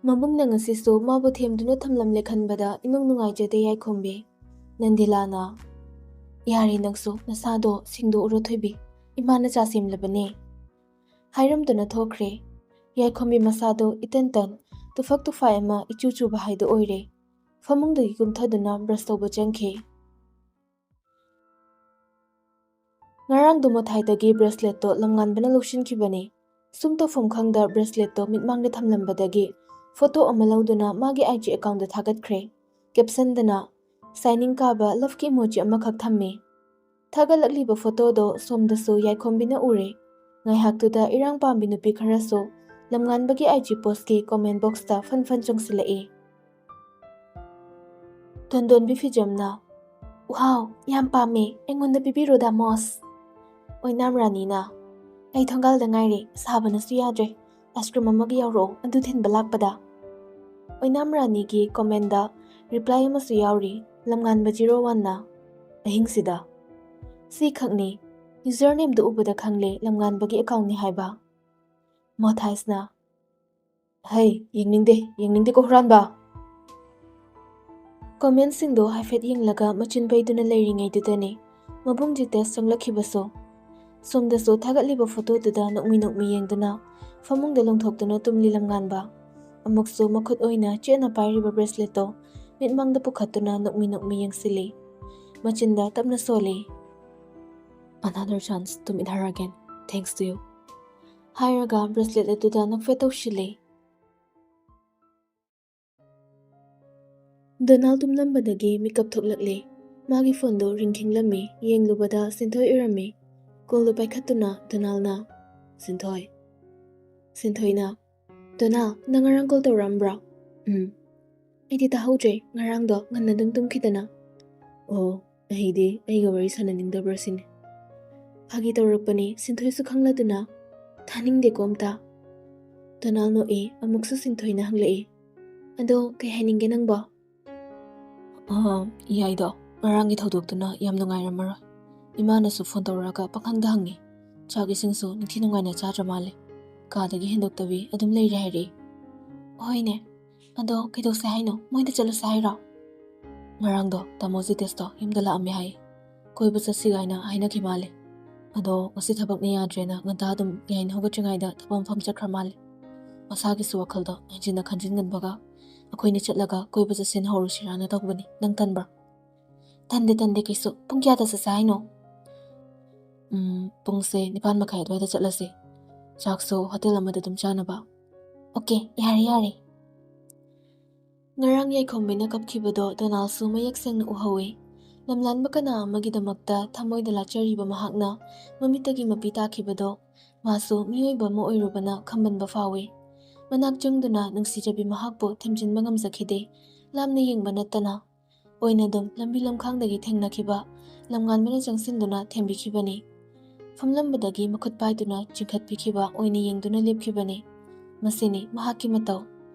ꯃꯕꯨꯡꯅ ꯉꯁꯤꯁꯨ ꯃꯥꯕꯨ ꯊꯦꯝꯗꯨꯅ ꯊꯝꯂꯝꯂꯦ ꯈꯟꯕꯗ ꯏꯅꯨꯡ ꯅꯨꯡꯉꯥꯏꯖꯗꯦ ꯌꯥꯏꯈꯣꯝꯕꯤ꯫ ꯅꯟꯗꯤꯂꯥꯅ ꯌꯥꯔꯦ ꯅꯪꯁꯨ ꯅꯁꯥꯗꯣ ꯁꯦꯡꯗꯣꯛꯎꯔꯣ ꯊꯣꯏꯕꯤ, ꯏꯃꯥꯅ ꯆꯥ ꯁꯦꯝꯂꯕꯅꯦ ꯍꯥꯏꯔꯝꯗꯨꯅ ꯊꯣꯛꯈ꯭ꯔꯦ꯫ ꯌꯥꯏꯈꯣꯝꯕꯤ ꯃꯁꯥꯗꯣ ꯏꯇꯟ-ꯇꯟ ꯇꯨꯐꯛ ꯇꯨꯐꯥꯏ ꯑꯃ ꯏꯆꯨ ꯆꯨꯕ ꯍꯥꯏꯗꯣ ꯑꯣꯏꯔꯦ꯫ ꯐꯃꯨꯡꯗꯒꯤ ꯀꯨꯝꯊꯗꯨꯅ ꯕ꯭ꯔꯁ ꯇꯧꯕ ꯆꯪꯈꯤ꯫ ꯉꯔꯥꯡꯗꯣ ꯃꯊꯥꯏꯗꯒꯤ ꯕ꯭ꯔꯦꯁꯂꯦꯠꯇꯣ ꯂꯝꯉꯥꯟꯕꯅ ꯂꯧꯁꯤꯟꯈꯤꯕꯅꯤ꯫ ꯁꯨꯝ ꯇꯧꯐꯝ ꯈꯪꯗ ꯕ꯭ꯔꯦꯁꯂꯦꯠꯇꯣ ꯃꯤꯠꯃꯥꯡꯗ ꯊꯝꯂꯝꯕꯗꯒꯤ ꯐꯣꯇꯣ ꯑꯃ ꯂꯧꯗꯨꯅ ꯃꯥꯒꯤ IG ꯑꯦꯀꯥꯎꯟꯗ ꯊꯥꯒꯠꯈ꯭ꯔꯦ꯫ ꯀꯦꯞꯁꯟꯗꯅ ꯁꯥꯏꯅꯤꯡ ꯀꯥꯕ ꯂꯚꯀꯤ ꯏꯃꯣꯖꯤ ꯑꯃꯈꯛ ꯊꯝꯃꯤ꯫ ꯊꯥꯒꯠꯂꯛꯂꯤꯕ ꯐꯣꯇꯣꯗꯣ ꯁꯣꯝꯗꯁꯨ ꯌꯥꯏꯈꯣꯝꯕꯤꯅ ꯎꯔꯦ꯫ ꯉꯥꯏꯍꯥꯛꯇꯨꯗ ꯏꯔꯥꯡ ꯄꯥꯝꯕꯤ ꯅꯨꯄꯤ ꯈꯔꯁꯨ ꯂꯝꯉꯥꯟꯕꯒꯤ IG ꯄꯣꯁꯀꯤ ꯀꯣꯃꯦꯟ ꯕꯣꯛꯁꯇ ꯐꯟ ꯆꯣꯡꯁꯤꯜꯂꯛꯏ꯫ ꯇꯣꯟꯗꯣꯟꯕꯤ ꯐꯤꯖꯝꯅ ꯋꯥꯎ ꯌꯥꯝ ꯄꯥꯝꯃꯦ, ꯑꯩꯉꯣꯟꯗ ꯄꯤꯕꯤꯔꯣꯗꯥ ꯃꯣꯁ꯫ ꯑꯣꯏꯅꯥꯝ ꯔꯥꯅꯤꯅ ꯑꯩ ꯊꯣꯡꯒꯥꯜꯗ ꯉꯥꯏꯔꯦ, ꯁꯥꯕꯅꯁꯨ ꯌꯥꯗ꯭ꯔꯦ, ꯑꯥꯏꯁꯀ꯭ꯔꯤꯝ ꯑꯃꯒ ꯌꯥꯎꯔꯛꯑꯣ ꯑꯗꯨ ꯊꯤꯟꯕ ꯂꯥꯛꯄꯗ꯫ ꯑꯣꯏꯅꯥꯝ ꯔꯥꯅꯤꯒꯤ ꯀꯣꯃꯦꯟꯗ ꯔꯤꯄ꯭ꯂꯥꯏ ꯑꯃꯁꯨ ꯌꯥꯎꯔꯤ꯫ ꯂꯝꯉꯥꯟꯕ 01ꯅ ꯑꯍꯤꯡꯁꯤꯗ ꯁꯤ ꯈꯛꯅꯤ, ꯌꯨꯖꯔ ꯅꯦꯝꯗꯨ ꯎꯕꯗ ꯈꯪꯂꯦ ꯂꯝꯉꯥꯟꯕꯒꯤ ꯑꯦꯀꯥꯎꯟꯅꯤ ꯍꯥꯏꯕ꯫ ꯃꯣꯊꯥꯏꯁꯅ ꯍꯩ ꯌꯦꯡꯅꯤꯡꯗꯦꯀꯣ ꯍꯨꯔꯥꯟꯕ꯫ ꯀꯣꯃꯦꯟꯁꯤꯡꯗꯣ ꯍꯥꯏꯐꯦꯠ ꯌꯦꯡꯂꯒ ꯃꯆꯤꯟ ꯄꯩꯗꯨꯅ ꯂꯩꯔꯤꯉꯩꯗꯨꯗꯅꯤ ꯃꯕꯨꯡ ꯖꯤꯇꯦꯁ ꯆꯪꯂꯛꯈꯤꯕꯁꯨ꯫ ꯁꯣꯝꯗꯁꯨ ꯊꯥꯒꯠꯂꯤꯕ ꯐꯣꯇꯣꯗꯨꯗ ꯅꯣꯛꯃꯤ ꯌꯦꯡꯗꯨꯅ ꯐꯃꯨꯡꯗ ꯂꯣꯡꯊꯣꯛꯇꯨꯅ ꯇꯨꯝꯂꯤ ꯂꯝꯉꯥꯟꯕ꯫ ꯑꯃꯨꯛꯁꯨ ꯃꯈꯨꯠ ꯑꯣꯏꯅ ꯆꯦꯠꯅ ꯄꯥꯏꯔꯤꯕ ꯕ꯭ꯔꯦꯁꯂꯦꯠꯇꯣ ꯃꯤꯠꯃꯥꯡꯗ ꯄꯨꯈꯠꯇꯨꯅ ꯅꯣꯛꯃꯤ ꯌꯦꯡꯁꯤꯜꯂꯤ꯫ ꯃꯆꯤꯟꯗ ꯇꯞꯅ ꯁꯣꯜꯂꯤ꯫ Another chance to meet her again, thanks to you ꯍꯥꯏꯔꯒ ꯕ꯭ꯔꯦꯁꯂꯦꯠ ꯑꯗꯨꯗ ꯅꯣꯛꯐꯦꯠ ꯇꯧꯁꯤꯜꯂꯤ꯫ ꯗꯣꯅꯥꯜ ꯇꯨꯝꯂꯝꯕꯗꯒꯤ ꯃꯤꯀꯞ ꯊꯣꯛꯂꯛꯂꯦ꯫ ꯃꯥꯒꯤ ꯐꯣꯟꯗꯣ ꯔꯤꯡ ꯈꯤꯡꯂꯝꯃꯤ꯫ ꯌꯦꯡꯂꯨꯕꯗ ꯁꯤꯟꯊꯣꯏ ꯑꯣꯏꯔꯝꯃꯤ꯫ ꯀꯣꯜꯗꯣ ꯄꯥꯏꯈꯠꯇꯨꯅ ꯗꯣꯅꯥꯜꯅ ꯁꯤꯟꯊꯣꯏꯅ ꯗꯣꯅꯥꯜ ꯅꯪ ꯉꯔꯥꯡ ꯀꯣꯜ ꯇꯧꯔꯛꯑꯝꯕ꯭ꯔꯣ? ꯑꯩꯗꯤ ꯇꯥꯍꯧꯗ꯭ꯔꯦ, ꯉꯔꯥꯡꯗꯣ ꯉꯟꯅ ꯑꯗꯨꯝ ꯇꯨꯝꯈꯤꯗꯅ꯫ ꯑꯣ, ꯑꯩꯗꯤ ꯑꯩꯒ ꯋꯥꯔꯤ ꯁꯥꯟꯅꯅꯤꯡꯗꯕ꯭ꯔꯥ ꯁꯤꯅꯤ꯫ ꯐꯥꯒꯤ ꯇꯧꯔꯛꯄꯅꯤ, ꯁꯤꯟꯊꯣꯏꯁꯨ ꯈꯪꯂꯗꯨꯅ꯫ ꯊꯥꯅꯤꯡꯗꯦꯀꯣ ꯑꯝꯇ꯫ ꯗꯣꯅꯥꯜ ꯅꯣꯛꯏ꯫ ꯑꯃꯨꯛꯁꯨ ꯁꯤꯟꯊꯣꯏꯅ ꯍꯪꯂꯛꯏ, ꯑꯗꯣ ꯀꯩ ꯍꯥꯏꯅꯤꯡꯒꯦ ꯅꯪꯕꯣ? ꯌꯥꯏꯗꯣ, ꯉꯔꯥꯡꯒꯤ ꯊꯧꯗꯣꯛꯇꯨꯅ ꯌꯥꯝ ꯅꯨꯡꯉꯥꯏꯔꯝꯃꯔꯣꯏ꯫ ꯏꯃꯥꯅꯁꯨ ꯐꯣꯟ ꯇꯧꯔꯛꯑꯒ ꯄꯪꯍꯪꯗ ꯍꯪꯉꯤ꯫ ꯆꯥꯛ ꯏꯁꯤꯡꯁꯨ ꯅꯤꯡꯊꯤ ꯅꯨꯡꯉꯥꯏꯅ ꯆꯥꯗ꯭ꯔ ꯃꯥꯜꯂꯦ, ꯀꯥꯗꯒꯤ ꯍꯦꯟꯗꯣꯛꯇꯕꯤ ꯑꯗꯨꯝ ꯂꯩꯔꯦ ꯍꯥꯏꯔꯛꯏ꯫ ꯍꯣꯏꯅꯦ, ꯑꯗꯣ ꯀꯩꯗꯧꯁꯦ ꯍꯥꯏꯅꯣ? ꯃꯣꯏꯗ ꯆꯠꯂꯨꯁꯦ ꯍꯥꯏꯔꯣ? ꯉꯔꯥꯡꯗꯣ ꯇꯥꯃꯣ ꯖꯤꯇꯦꯁꯇꯣ ꯌꯨꯝꯗ ꯂꯥꯛꯑꯝꯃꯦ ꯍꯥꯏꯌꯦ, ꯀꯣꯏꯕ ꯆꯠꯁꯤꯒꯥꯏꯅ ꯍꯥꯏꯅꯈꯤ ꯃꯥꯜꯂꯦ꯫ ꯑꯗꯣ ꯉꯁꯤ ꯊꯕꯛꯅ ꯌꯥꯗ꯭ꯔꯦꯅ ꯉꯟꯇꯥ ꯑꯗꯨꯝ ꯌꯥꯏꯅ ꯍꯧꯒꯠꯇ꯭ꯔꯤꯉꯩꯗ ꯊꯕꯛ ꯃꯐꯝ ꯆꯠꯈ꯭ꯔ ꯃꯥꯜꯂꯦ꯫ ꯃꯁꯥꯒꯤꯁꯨ ꯋꯥꯈꯜꯗꯣ ꯍꯦꯟꯖꯤꯟꯅ ꯈꯟꯖꯤꯟꯒꯟꯕꯒ ꯑꯩꯈꯣꯏꯅ ꯆꯠꯂꯒ ꯀꯣꯏꯕ ꯆꯠꯁꯦꯅ ꯍꯧꯔꯨꯁꯤꯔꯥꯅ ꯇꯧꯕꯅꯤ꯫ ꯅꯪ ꯇꯟꯕ꯭ꯔꯥ? ꯇꯟꯗꯦ ꯀꯩꯁꯨ꯫ ꯄꯨꯡ ꯀꯌꯥꯗ ꯆꯠꯁꯦ ꯍꯥꯏꯅꯣ? ꯄꯨꯡꯁꯦ 9:30 ꯑꯗꯨꯋꯥꯏꯗ ꯆꯠꯂꯁꯤ꯫ ꯆꯥꯛꯁꯨ ꯍꯣꯇꯦꯜ ꯑꯃꯗ ꯑꯗꯨꯝ ꯆꯥꯅꯕ꯫ ꯑꯣꯀꯦ, ꯌꯥꯔꯦ꯫ ꯉꯔꯥꯡ ꯌꯥꯏꯈꯣꯝꯕꯤꯅ ꯀꯞꯈꯤꯕꯗꯣ ꯗꯣꯅꯥꯜꯁꯨ ꯃꯌꯦꯛ ꯁꯦꯡꯅ ꯎꯍꯧꯏ꯫ ꯂꯝꯂꯥꯟꯕ ꯀꯅꯥ ꯑꯃꯒꯤꯗꯃꯛꯇ ꯊꯃꯣꯏꯗ ꯂꯥꯠꯆꯔꯤꯕ ꯃꯍꯥꯛꯅ ꯃꯃꯤꯠꯇꯒꯤ ꯃꯄꯤ ꯇꯥꯈꯤꯕꯗꯣ ꯃꯥꯁꯨ ꯃꯤꯑꯣꯏꯕ ꯑꯃ ꯑꯣꯏꯔꯨꯕꯅ ꯈꯝꯕꯟꯕ ꯐꯥꯎꯏ꯫ ꯃꯅꯥꯛ ꯆꯪꯗꯨꯅ ꯅꯨꯡꯁꯤꯖꯕꯤ ꯃꯍꯥꯛꯄꯨ ꯊꯦꯝꯖꯤꯟꯕ ꯉꯝꯖꯈꯤꯗꯦ, ꯂꯥꯞꯅ ꯌꯦꯡꯕ ꯅꯠꯇꯅ꯫ ꯑꯣꯏꯅꯗꯨꯝ ꯂꯝꯕꯤ ꯂꯝꯈꯥꯡꯗꯒꯤ ꯊꯦꯡꯅꯈꯤꯕ ꯂꯝꯉꯥꯟꯕꯅ ꯆꯪꯁꯤꯟꯗꯨꯅ ꯊꯦꯝꯕꯤꯈꯤꯕꯅꯤ꯫ ꯐꯝꯂꯝꯕꯗꯒꯤ ꯃꯈꯨꯠ ꯄꯥꯏꯗꯨꯅ ꯆꯤꯡꯈꯠꯄꯤꯈꯤꯕ ꯑꯣꯏꯅ ꯌꯦꯡꯗꯨꯅ ꯂꯦꯞꯈꯤꯕꯅꯤ꯫ ꯃꯁꯤꯅꯤ ꯃꯍꯥꯛꯀꯤ ꯃꯇꯧ꯫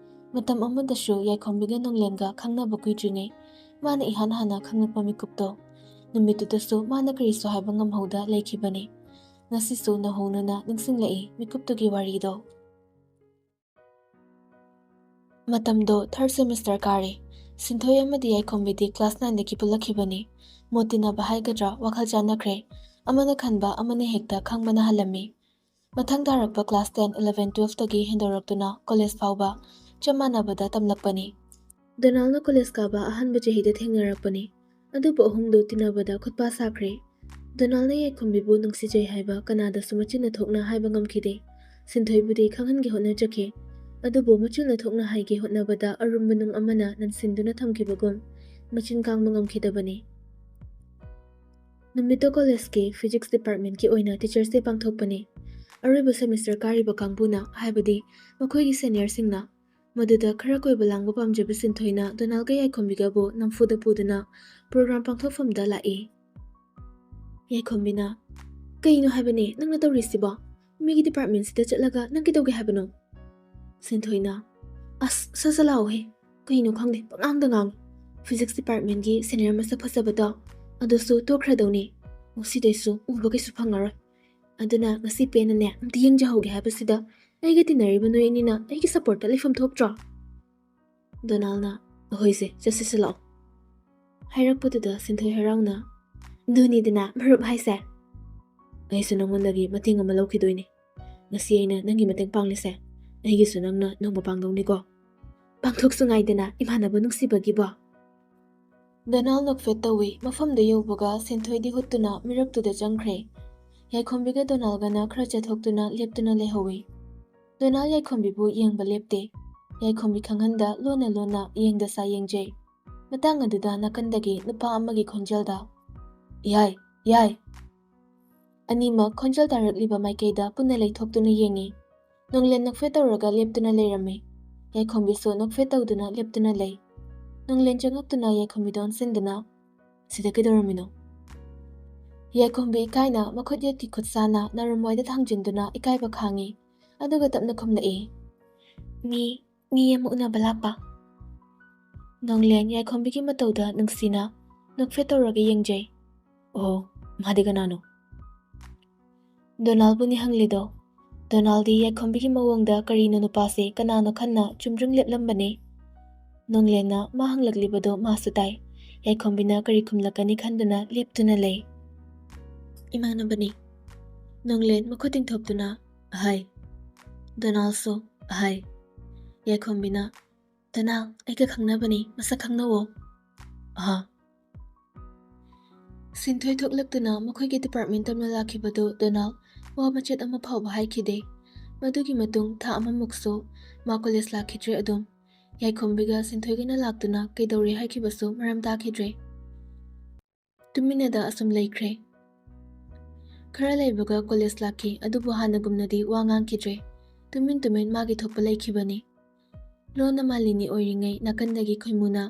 ꯃꯇꯝ ꯑꯃꯗꯁꯨ ꯌꯥꯏꯈꯣꯝꯕꯤꯒ ꯅꯣꯡꯂꯦꯟꯒ ꯈꯪꯅꯕ ꯀꯨꯏꯗ꯭ꯔꯤꯉꯩ ꯃꯥꯅ ꯏꯍꯥꯟ ꯍꯥꯟꯅ ꯈꯪꯂꯛꯄ ꯃꯤꯀꯨꯞꯇꯣ, ꯅꯨꯃꯤꯠꯇꯨꯗꯁꯨ ꯃꯥꯅ ꯀꯔꯤꯁꯨ ꯍꯥꯏꯕ ꯉꯝꯍꯧꯗ ꯂꯩꯈꯤꯕꯅꯤ꯫ ꯉꯁꯤꯁꯨ ꯅꯧꯍꯧꯅꯅ ꯅꯤꯡꯁꯤꯡꯂꯛꯏ ꯃꯤꯀꯨꯞꯇꯨꯒꯤ ꯋꯥꯔꯤꯗꯣ꯫ ꯃꯇꯝꯗꯣ 3rd ꯁꯦꯃꯤꯁꯇꯔ ꯀꯥꯔꯤ꯫ ꯁꯤꯟꯊꯣꯏ ꯑꯃꯗꯤ ꯌꯥꯏꯈꯣꯝꯕꯤꯗꯤ ꯀ꯭ꯂꯥꯁ 9ꯗꯒꯤ ꯄꯨꯜꯂꯛꯈꯤꯕꯅꯤ꯫ ꯃꯣꯠ ꯇꯤꯟꯅꯕ ꯍꯥꯏꯒꯗ꯭ꯔꯥ, ꯋꯥꯈꯜ ꯆꯥꯟꯅꯈ꯭ꯔꯦ꯫ ꯑꯃꯅ ꯈꯟꯕ ꯑꯃꯅ ꯍꯦꯛꯇ ꯈꯪꯕꯅ ꯍꯜꯂꯝꯃꯤ꯫ ꯃꯊꯪ ꯇꯥꯔꯛꯄ ꯀ꯭ꯂꯥꯁ 10, 11, 12ꯇꯒꯤ ꯍꯦꯟꯗꯣꯔꯛꯇꯨꯅ ꯀꯣꯂꯦꯖ ꯐꯥꯎꯕ ꯆꯞ ꯃꯥꯟꯅꯕꯗ ꯇꯝꯂꯛꯄꯅꯤ꯫ ꯗꯣꯅꯥꯜꯅ ꯀꯣꯂꯦꯖ ꯀꯥꯕ ꯑꯍꯥꯟꯕ ꯆꯍꯤꯗ ꯊꯦꯡꯅꯔꯛꯄꯅꯤ꯫ ꯑꯗꯨꯕꯨ ꯑꯍꯨꯝꯗꯨ ꯇꯤꯟꯅꯕꯗ ꯈꯨꯠꯄꯥ ꯁꯥꯈ꯭ꯔꯦ꯫ ꯗꯣꯅꯥꯜꯅ ꯌꯥꯏꯈꯣꯝꯕꯤꯕꯨ ꯅꯨꯡꯁꯤꯖꯩ ꯍꯥꯏꯕ ꯀꯅꯥꯗꯁꯨ ꯃꯆꯤꯟꯅ ꯊꯣꯛꯅ ꯍꯥꯏꯕ ꯉꯝꯈꯤꯗꯦ꯫ ꯁꯤꯟꯊꯣꯏꯕꯨꯗꯤ ꯈꯪꯍꯟꯒꯦ ꯍꯣꯠꯅꯖꯈꯤ꯫ ꯑꯗꯨꯕꯨ ꯃꯆꯤꯟꯅ ꯊꯣꯛꯅ ꯍꯥꯏꯒꯦ ꯍꯣꯠꯅꯕꯗ ꯑꯔꯨꯝꯕ ꯅꯨꯡ ꯑꯃꯅ ꯅꯟꯁꯤꯟꯗꯨꯅ ꯊꯝꯈꯤꯕꯒꯨꯝ ꯃꯆꯤꯟ ꯀꯥꯡꯕ ꯉꯝꯈꯤꯗꯕꯅꯤ꯫ ꯅꯨꯃꯤꯠꯇꯣ ꯀꯣꯂꯦꯖꯀꯤ ꯐꯤꯖꯤꯛꯁ ꯗꯤꯄꯥꯔꯠꯃꯦꯟꯠꯀꯤ ꯑꯣꯏꯅ ꯇꯤꯆꯔꯁ ꯗꯦ ꯄꯥꯡꯊꯣꯛꯄꯅꯤ꯫ ꯑꯔꯣꯏꯕ ꯁꯦꯃꯤꯁꯇꯔ ꯀꯥꯔꯤꯕ ꯀꯥꯡꯕꯨꯅ, ꯍꯥꯏꯕꯗꯤ ꯃꯈꯣꯏꯒꯤ ꯁꯦꯅꯤꯌꯔꯁꯤꯡꯅ꯫ ꯃꯗꯨꯗ ꯈꯔ ꯀꯣꯏꯕ ꯂꯥꯡꯕ ꯄꯥꯝꯖꯕ ꯁꯤꯟꯊꯣꯏꯅ ꯗꯣꯅꯥꯜꯒ ꯌꯥꯏꯈꯣꯝꯕꯤꯒꯕꯨ ꯅꯝꯐꯨꯗ ꯄꯨꯗꯨꯅ ꯄ꯭ꯔꯣꯒ꯭ꯔꯥꯝ ꯄꯥꯡꯊꯣꯛꯐꯝꯗ ꯂꯥꯛꯏ꯫ ꯌꯥꯏꯈꯣꯝꯕꯤꯅ ꯀꯩꯅꯣ ꯍꯥꯏꯕꯅꯦ ꯅꯪꯅ ꯇꯧꯔꯤꯁꯤꯕꯣ? ꯃꯤꯒꯤ ꯗꯤꯄꯥꯔꯠꯃꯦꯟꯠꯁꯤꯗ ꯆꯠꯂꯒ ꯅꯪ ꯀꯩꯗꯧꯒꯦ ꯍꯥꯏꯕꯅꯣ? ꯁꯤꯟꯊꯣꯏꯅ ꯁꯠ ꯂꯥꯛꯑꯣꯍꯦ, ꯀꯩꯅꯣ ꯈꯪꯗꯦ ꯄꯪꯉꯥꯡꯗ ꯉꯥꯡꯉꯤ꯫ ꯐꯤꯖꯤꯛꯁ ꯗꯤꯄꯥꯔꯠꯃꯦꯟꯠꯒꯤ ꯁꯦꯅꯤꯌꯔ ꯃꯁꯛ ꯐꯖꯕꯗꯣ ꯑꯗꯨꯁꯨ ꯇꯣꯛꯈ꯭ꯔꯗꯧꯅꯤ, ꯉꯁꯤꯗꯩꯁꯨ ꯎꯕ ꯀꯩꯁꯨ ꯐꯪꯉꯔꯣꯏ꯫ ꯑꯗꯨꯅ ꯉꯁꯤ ꯄꯦꯟꯅꯅꯦ ꯑꯝꯇ ꯌꯦꯡꯖꯍꯧꯒꯦ ꯍꯥꯏꯕꯁꯤꯗ ꯑꯩꯒ ꯇꯤꯟꯅꯔꯤꯕ ꯅꯣꯏ ꯑꯅꯤꯅ ꯑꯩꯒꯤ ꯁꯞꯄꯣꯔꯠꯇ ꯂꯩꯐꯝ ꯊꯣꯛꯇ꯭ꯔꯣ? ꯗꯣꯅꯥꯜꯅ ꯑꯩꯈꯣꯏꯁꯦ ꯆꯠꯁꯤꯁꯤ ꯂꯥꯛꯑꯣ ꯍꯥꯏꯔꯛꯄꯗꯨꯗ ꯁꯤꯟꯊꯣꯏ ꯍꯔꯥꯎꯅ ꯑꯗꯨꯅꯤꯗꯅ ꯃꯔꯨꯞ ꯍꯥꯏꯁꯦ ꯑꯩꯁꯨ ꯅꯪꯉꯣꯟꯗꯒꯤ ꯃꯇꯦꯡ ꯑꯃ ꯂꯧꯈꯤꯗꯣꯏꯅꯤ ꯉꯁꯤ ꯑꯩꯅ ꯅꯪꯒꯤ ꯃꯇꯦꯡ ꯄꯥꯡꯂꯤꯁꯦ ꯑꯩꯒꯤꯁꯨ ꯅꯪꯅ ꯅꯣꯡꯃ ꯄꯥꯡꯗꯧꯅꯤꯀꯣ ꯄꯥꯡꯊꯣꯛꯁꯨ ꯉꯥꯏꯗꯅ ꯏꯃꯥꯟꯅꯕ ꯅꯨꯡꯁꯤꯕꯒꯤꯕꯣ ꯗꯣꯅꯥꯜ ꯅꯣꯛꯐꯦꯠ ꯇꯧꯏ ꯃꯐꯝꯗ ꯌꯧꯕꯒ ꯁꯤꯟꯊꯣꯏꯗꯤ ꯍꯨꯠꯇꯨꯅ ꯃꯤꯔꯛꯇꯨꯗ ꯆꯪꯈ꯭ꯔꯦ ꯌꯥꯏꯈꯣꯝꯕꯤꯒ ꯗꯣꯅꯥꯜꯒꯅ ꯈꯔ ꯆꯠꯊꯣꯛꯇꯨꯅ ꯂꯦꯞꯇꯨꯅ ꯂꯩꯍꯧꯏ ꯗꯣꯅꯥꯜ ꯌꯥꯏꯈꯣꯝꯕꯤꯕꯨ ꯌꯦꯡꯕ ꯂꯦꯞꯇꯦ ꯌꯥꯏꯈꯣꯝꯕꯤ ꯈꯪꯍꯟꯗ ꯂꯣꯟꯅ ꯂꯣꯟꯅ ꯌꯦꯡꯗꯁꯥ ꯌꯦꯡꯖꯩ ꯃꯇꯥꯡ ꯑꯗꯨꯗ ꯅꯥꯀꯟꯗꯒꯤ ꯅꯨꯄꯥ ꯑꯃꯒꯤ ꯈꯣꯟꯖꯦꯜꯗ ꯌꯥꯏ ꯌꯥꯏ ꯑꯅꯤꯃꯛ ꯈꯣꯟꯖꯦꯜ ꯇꯥꯔꯛꯂꯤꯕ ꯃꯥꯏꯀꯩꯗ ꯄꯨꯟꯅ ꯂꯩꯊꯣꯛꯇꯨꯅ ꯌꯦꯡꯉꯤ ꯅꯣꯡꯂꯦꯟ ꯅꯣꯛꯐꯦꯠ ꯇꯧꯔꯒ ꯂꯦꯞꯇꯨꯅ ꯂꯩꯔꯝꯃꯤ ꯌꯥꯏꯈꯣꯝꯕꯤꯁꯨ ꯅꯣꯛꯐꯦꯠ ꯇꯧꯗꯨꯅ ꯂꯦꯞꯇꯨꯅ ꯂꯩ ꯅꯣꯡꯂꯦꯟ ꯆꯪꯉꯛꯇꯨꯅ ꯌꯥꯏꯈꯣꯝꯕꯤꯗ ꯑꯣꯟꯁꯤꯟꯗꯨꯅ ꯁꯤꯗ ꯀꯩꯗꯧꯔꯝꯃꯤꯅꯣ ꯌꯥꯏꯈꯣꯝꯕꯤ ꯏꯀꯥꯏꯅ ꯃꯈꯨꯠ ꯌꯦꯠꯀꯤ ꯈꯨꯠꯁꯥꯅ ꯅꯔꯨꯝꯋꯥꯏꯗ ꯊꯥꯡꯖꯤꯟꯗꯨꯅ ꯏꯀꯥꯏꯕ ꯈꯥꯡꯉꯤ ꯑꯗꯨꯒ ꯇꯞꯅ ꯈꯨꯝꯂꯛꯏ ꯃꯤ ꯑꯃ ꯎꯅꯕ ꯂꯥꯛꯄ ꯅꯣꯡꯂꯦꯟ ꯌꯥꯏꯈꯣꯝꯕꯤꯒꯤ ꯃꯇꯧꯗ ꯅꯨꯡꯁꯤꯅ ꯅꯣꯛꯐꯦꯠ ꯇꯧꯔꯒ ꯌꯦꯡꯖꯩ ꯑꯣ ꯃꯥꯗꯤ ꯀꯅꯥꯅꯣ ꯗꯣꯅꯥꯜꯕꯨꯅꯤ ꯍꯪꯂꯤꯗꯣ ꯗꯣꯅꯥꯜꯗꯤ ꯌꯥꯏꯈꯣꯝꯕꯤꯒꯤ ꯃꯑꯣꯡꯗ ꯀꯔꯤꯅꯣ ꯅꯨꯄꯥꯁꯦ ꯀꯅꯥꯅꯣ ꯈꯟꯅ ꯆꯨꯝꯗ꯭ꯔꯤꯡ ꯂꯦꯞꯂꯝꯕꯅꯤ ꯅꯣꯡꯂꯦꯟꯅ ꯃꯥ ꯍꯪꯂꯛꯂꯤꯕꯗꯣ ꯃꯥꯁꯨ ꯇꯥꯏ ꯌꯥꯏꯈꯣꯝꯕꯤꯅ ꯀꯔꯤ ꯈꯨꯝꯂꯛꯀꯅꯤ ꯈꯟꯗꯨꯅ ꯂꯦꯞꯇꯨꯅ ꯂꯩ ꯏꯃꯥꯟꯅꯕꯅꯤ ꯅꯣꯡꯂꯦꯟ ꯃꯈꯨꯠ ꯇꯤꯡꯊꯣꯛꯇꯨꯅ ꯑꯍꯥꯏ ꯗꯣꯅꯥꯜꯁꯨ ꯑꯍꯥꯏ ꯌꯥꯏꯈꯣꯝꯕꯤꯅ ꯗꯣꯅꯥꯜ ꯑꯩꯒ ꯈꯪꯅꯕꯅꯤ ꯃꯁꯛ ꯈꯪꯅꯋꯣ ꯑꯍꯥ ꯁꯤꯟꯊꯣꯏ ꯊꯣꯛꯂꯛꯇꯨꯅ ꯃꯈꯣꯏꯒꯤ ꯗꯤꯄꯥꯔꯠꯃꯦꯟ ꯇꯝꯅ ꯂꯥꯛꯈꯤꯕꯗꯨ ꯗꯣꯅꯥꯜ ꯋꯥ ꯃꯆꯦꯠ ꯑꯃ ꯐꯥꯎꯕ ꯍꯥꯏꯈꯤꯗꯦ ꯃꯗꯨꯒꯤ ꯃꯇꯨꯡ ꯊꯥ ꯑꯃꯃꯨꯛꯁꯨ ꯃꯥ ꯀꯣꯂꯦꯖ ꯂꯥꯛꯈꯤꯗ꯭ꯔꯦ ꯑꯗꯨꯝ ꯌꯥꯏꯈꯣꯝꯕꯤꯒ ꯁꯤꯟꯊꯣꯏꯒꯅ ꯂꯥꯛꯇꯨꯅ ꯀꯩꯗꯧꯔꯦ ꯍꯥꯏꯈꯤꯕꯁꯨ ꯃꯔꯝ ꯇꯥꯈꯤꯗ꯭ꯔꯦ ꯇꯨꯃꯤꯟꯅꯗ ꯑꯁꯨꯝ ꯂꯩꯈ꯭ꯔꯦ ꯈꯔ ꯂꯩꯕꯒ ꯀꯣꯂꯦꯖ ꯂꯥꯛꯈꯤ ꯑꯗꯨꯕꯨ ꯍꯥꯟꯅꯒꯨꯝꯅꯗꯤ ꯋꯥ ꯉꯥꯡꯈꯤꯗ꯭ꯔꯦ ꯇꯨꯃꯤꯟ ꯃꯥꯒꯤ ꯊꯣꯛꯄ ꯂꯩꯈꯤꯕꯅꯤ ꯂꯣꯟꯅ ꯃꯥꯂꯤꯅꯤ ꯑꯣꯏꯔꯤꯉꯩ ꯅꯥꯀꯟꯗꯒꯤ ꯈꯣꯏꯃꯨꯅ